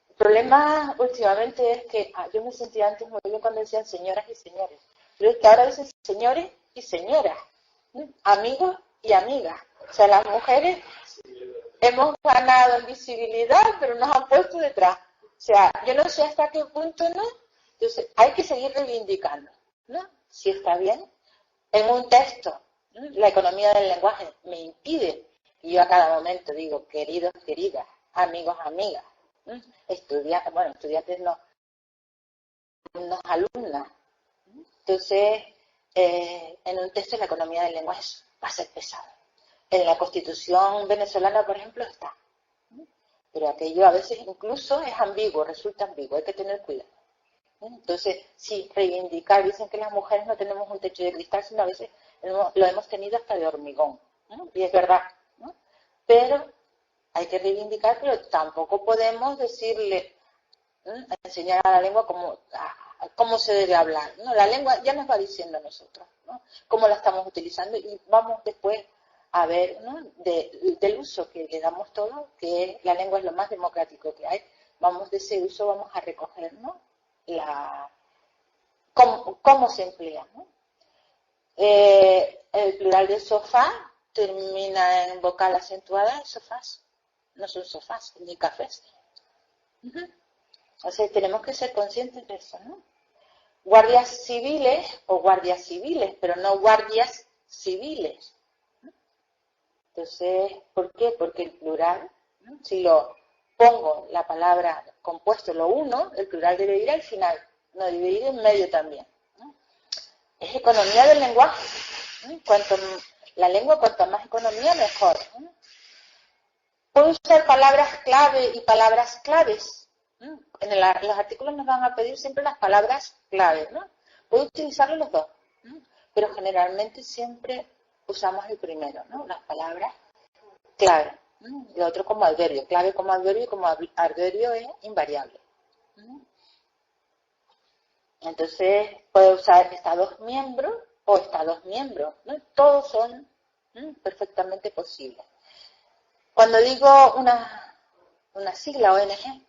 El problema últimamente es que yo me sentía antes muy bien cuando decían señoras y señores, pero es que ahora dicen señores y señoras, ¿no?, amigos y amigas. O sea, las mujeres hemos ganado en visibilidad, pero nos han puesto detrás. O sea, yo no sé hasta qué punto, ¿no? Entonces, hay que seguir reivindicando, ¿no? Si está bien. En un texto, ¿no?, la economía del lenguaje me impide, y yo a cada momento digo, queridos, queridas, amigos, amigas, ¿no?, estudiantes no, alumnas. Entonces, en un texto la economía del lenguaje va a ser pesado. En la Constitución venezolana, por ejemplo, está. Pero aquello a veces incluso es ambiguo, resulta ambiguo, hay que tener cuidado. Entonces, sí, reivindicar, dicen que las mujeres no tenemos un techo de cristal, sino a veces lo hemos tenido hasta de hormigón, ¿no? Y es verdad, ¿no? Pero hay que reivindicar, pero tampoco podemos decirle, enseñar a la lengua cómo se debe hablar, ¿no? La lengua ya nos va diciendo a nosotros, ¿no?, cómo la estamos utilizando y vamos después a ver, ¿no?, del uso que le damos todos, que la lengua es lo más democrático que hay. Vamos de ese uso, vamos a recoger, ¿no?, cómo se emplea, ¿no? El plural de sofá termina en vocal acentuada, sofás. No son sofás ni cafés. O sea, tenemos que ser conscientes de eso, ¿no? Guardias civiles o guardias civiles, pero no guardias civiles. Entonces, ¿por qué? Porque el plural, ¿no?, si lo pongo la palabra compuesto, lo uno, el plural debe ir al final, no debe ir en medio también, ¿no? Es economía del lenguaje, ¿no? La lengua, cuanto más economía, mejor, ¿no? Puedo usar palabras clave y palabras claves, ¿no? Los artículos nos van a pedir siempre las palabras clave, ¿no? Puedo utilizarlos los dos, ¿no? Pero generalmente siempre usamos el primero, ¿no?, las palabras clave. El otro como adverbio, clave como adverbio, y como adverbio es invariable. Entonces, puede usar estados miembros o estados miembros, ¿no? Todos son perfectamente posibles. Cuando digo una sigla ONG,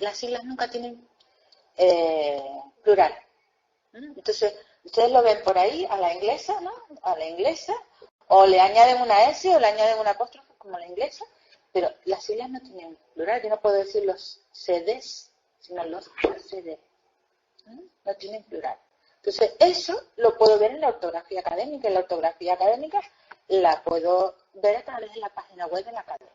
las siglas nunca tienen plural. Entonces, ustedes lo ven por ahí a la inglesa, ¿no?, a la inglesa, o le añaden una S o le añaden una apóstrofe como la inglesa, pero las siglas no tienen plural. Yo no puedo decir los CDs, sino los CD. No tienen plural. Entonces, eso lo puedo ver en la ortografía académica. En la ortografía académica la puedo ver a través de la página web de la academia.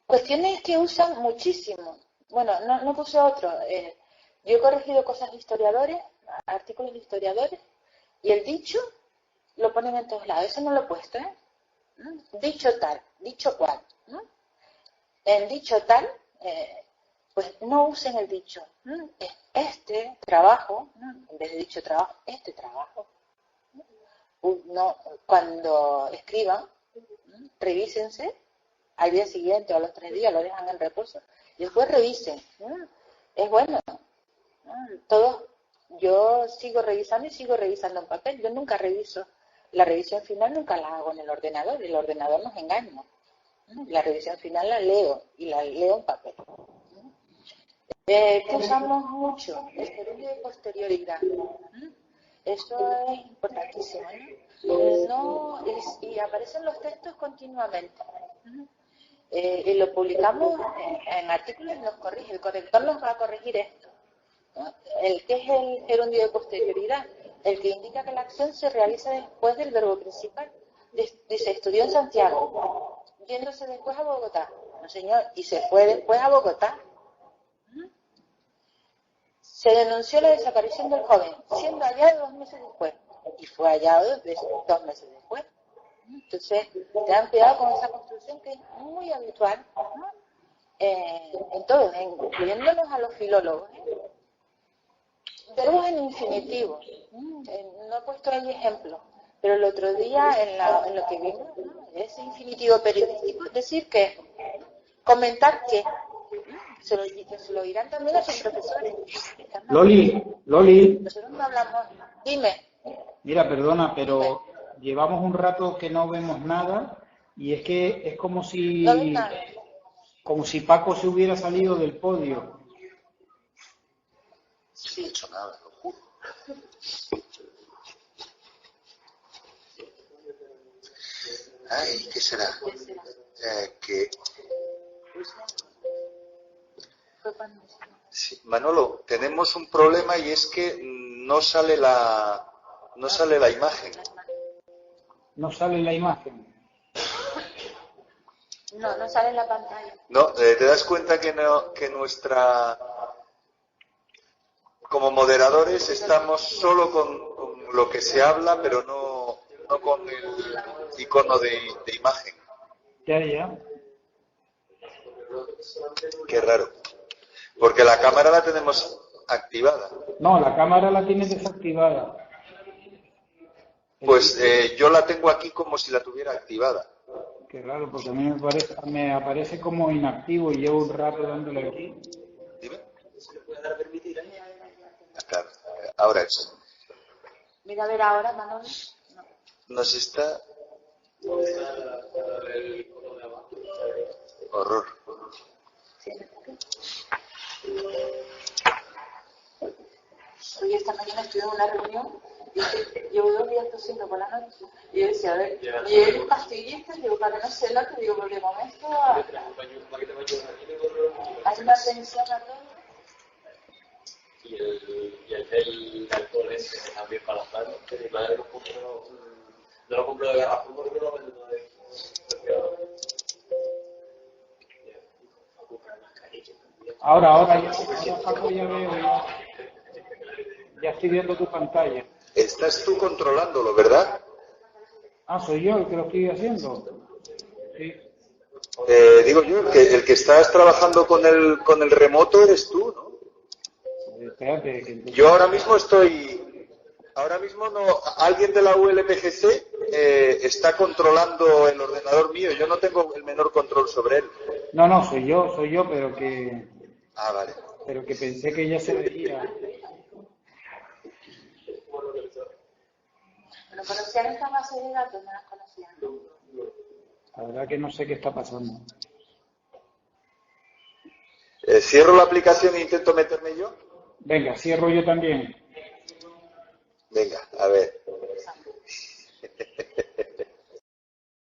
Cuestiones que usan muchísimo. Bueno, no puse otro. Yo he corregido cosas de historiadores, artículos de historiadores, y el dicho lo ponen en todos lados. Eso no lo he puesto, ¿eh? Dicho tal, dicho cual, ¿no? En dicho tal, pues no usen el dicho. Es este trabajo, ¿no?, en vez de dicho trabajo, este trabajo. No, cuando escriban, revísense al día siguiente o a los 3 días, lo dejan en reposo y después revisen. Es bueno. Yo sigo revisando y sigo revisando en papel. Yo nunca reviso. La revisión final nunca la hago en el ordenador nos engaña. La revisión final la leo y la leo en papel. ¿Qué usamos mucho? El gerundio de posterioridad. Eso es importantísimo, ¿no? Y aparecen los textos continuamente. Y lo publicamos en artículos y nos corrige. El corrector nos va a corregir esto, ¿no? El que es el gerundio de posterioridad, el que indica que la acción se realiza después del verbo principal. Dice, estudió en Santiago, yéndose después a Bogotá. No, señor, y se fue después a Bogotá. Se denunció la desaparición del joven, siendo hallado 2 meses después. Y fue hallado 2 meses después. Entonces, tengan cuidado con esa construcción que es muy habitual, ¿no? En todos, incluyéndonos a los filólogos. Verbos en infinitivo. No he puesto ahí ejemplos, pero el otro día en lo que vimos, ¿no? Ese infinitivo periodístico, decir que, comentar que, se lo dirán también a sus profesores. Loli. Nosotros no hablamos. Dime. Mira, perdona, pero llevamos un rato que no vemos nada y es que es como si Paco se hubiera salido del podio. No he hecho nada, lo juro. Ay, ¿qué será? Sí, Manolo, tenemos un problema y es que no sale la imagen. No sale la imagen. No sale en la pantalla. No, ¿te das cuenta que como moderadores estamos solo con lo que se habla, pero no con el icono de imagen? Ya. Qué raro. Porque la cámara la tenemos activada. No, la cámara la tienes desactivada. Pues yo la tengo aquí como si la tuviera activada. Qué raro, porque a mí me aparece como inactivo y llevo un rato dándole aquí. Dime. ¿Se le puede dar a permitir? Claro, ahora eso. Mira, a ver ahora, Manolo. Nos está... Horror. Hoy esta mañana estuve en una reunión y llevo 2 días tosiendo por la noche. Y yo decía, a ver, y él pastillista, digo, para que no se note, digo, porque de momento hay una tensión a todo. Y el gel de alcohol ese también para las manos, que mi madre no lo compro de garrafón porque no lo vendo de... Ahora Paco, ya veo, ya estoy viendo tu pantalla. Estás tú controlándolo, ¿verdad? Ah, soy yo el que lo estoy haciendo. Sí. Digo yo, el que estás trabajando con el remoto eres tú, ¿no? Espérate, que entonces... Yo ahora mismo no, alguien de la ULPGC está controlando el ordenador mío, yo no tengo el menor control sobre él. No, soy yo, pero que... Ah, vale. Pero que pensé que ya se veía... Pero conocían esta base de datos, no las conocían. La verdad que no sé qué está pasando. ¿Cierro la aplicación e intento meterme yo? Venga, cierro yo también. Venga, a ver.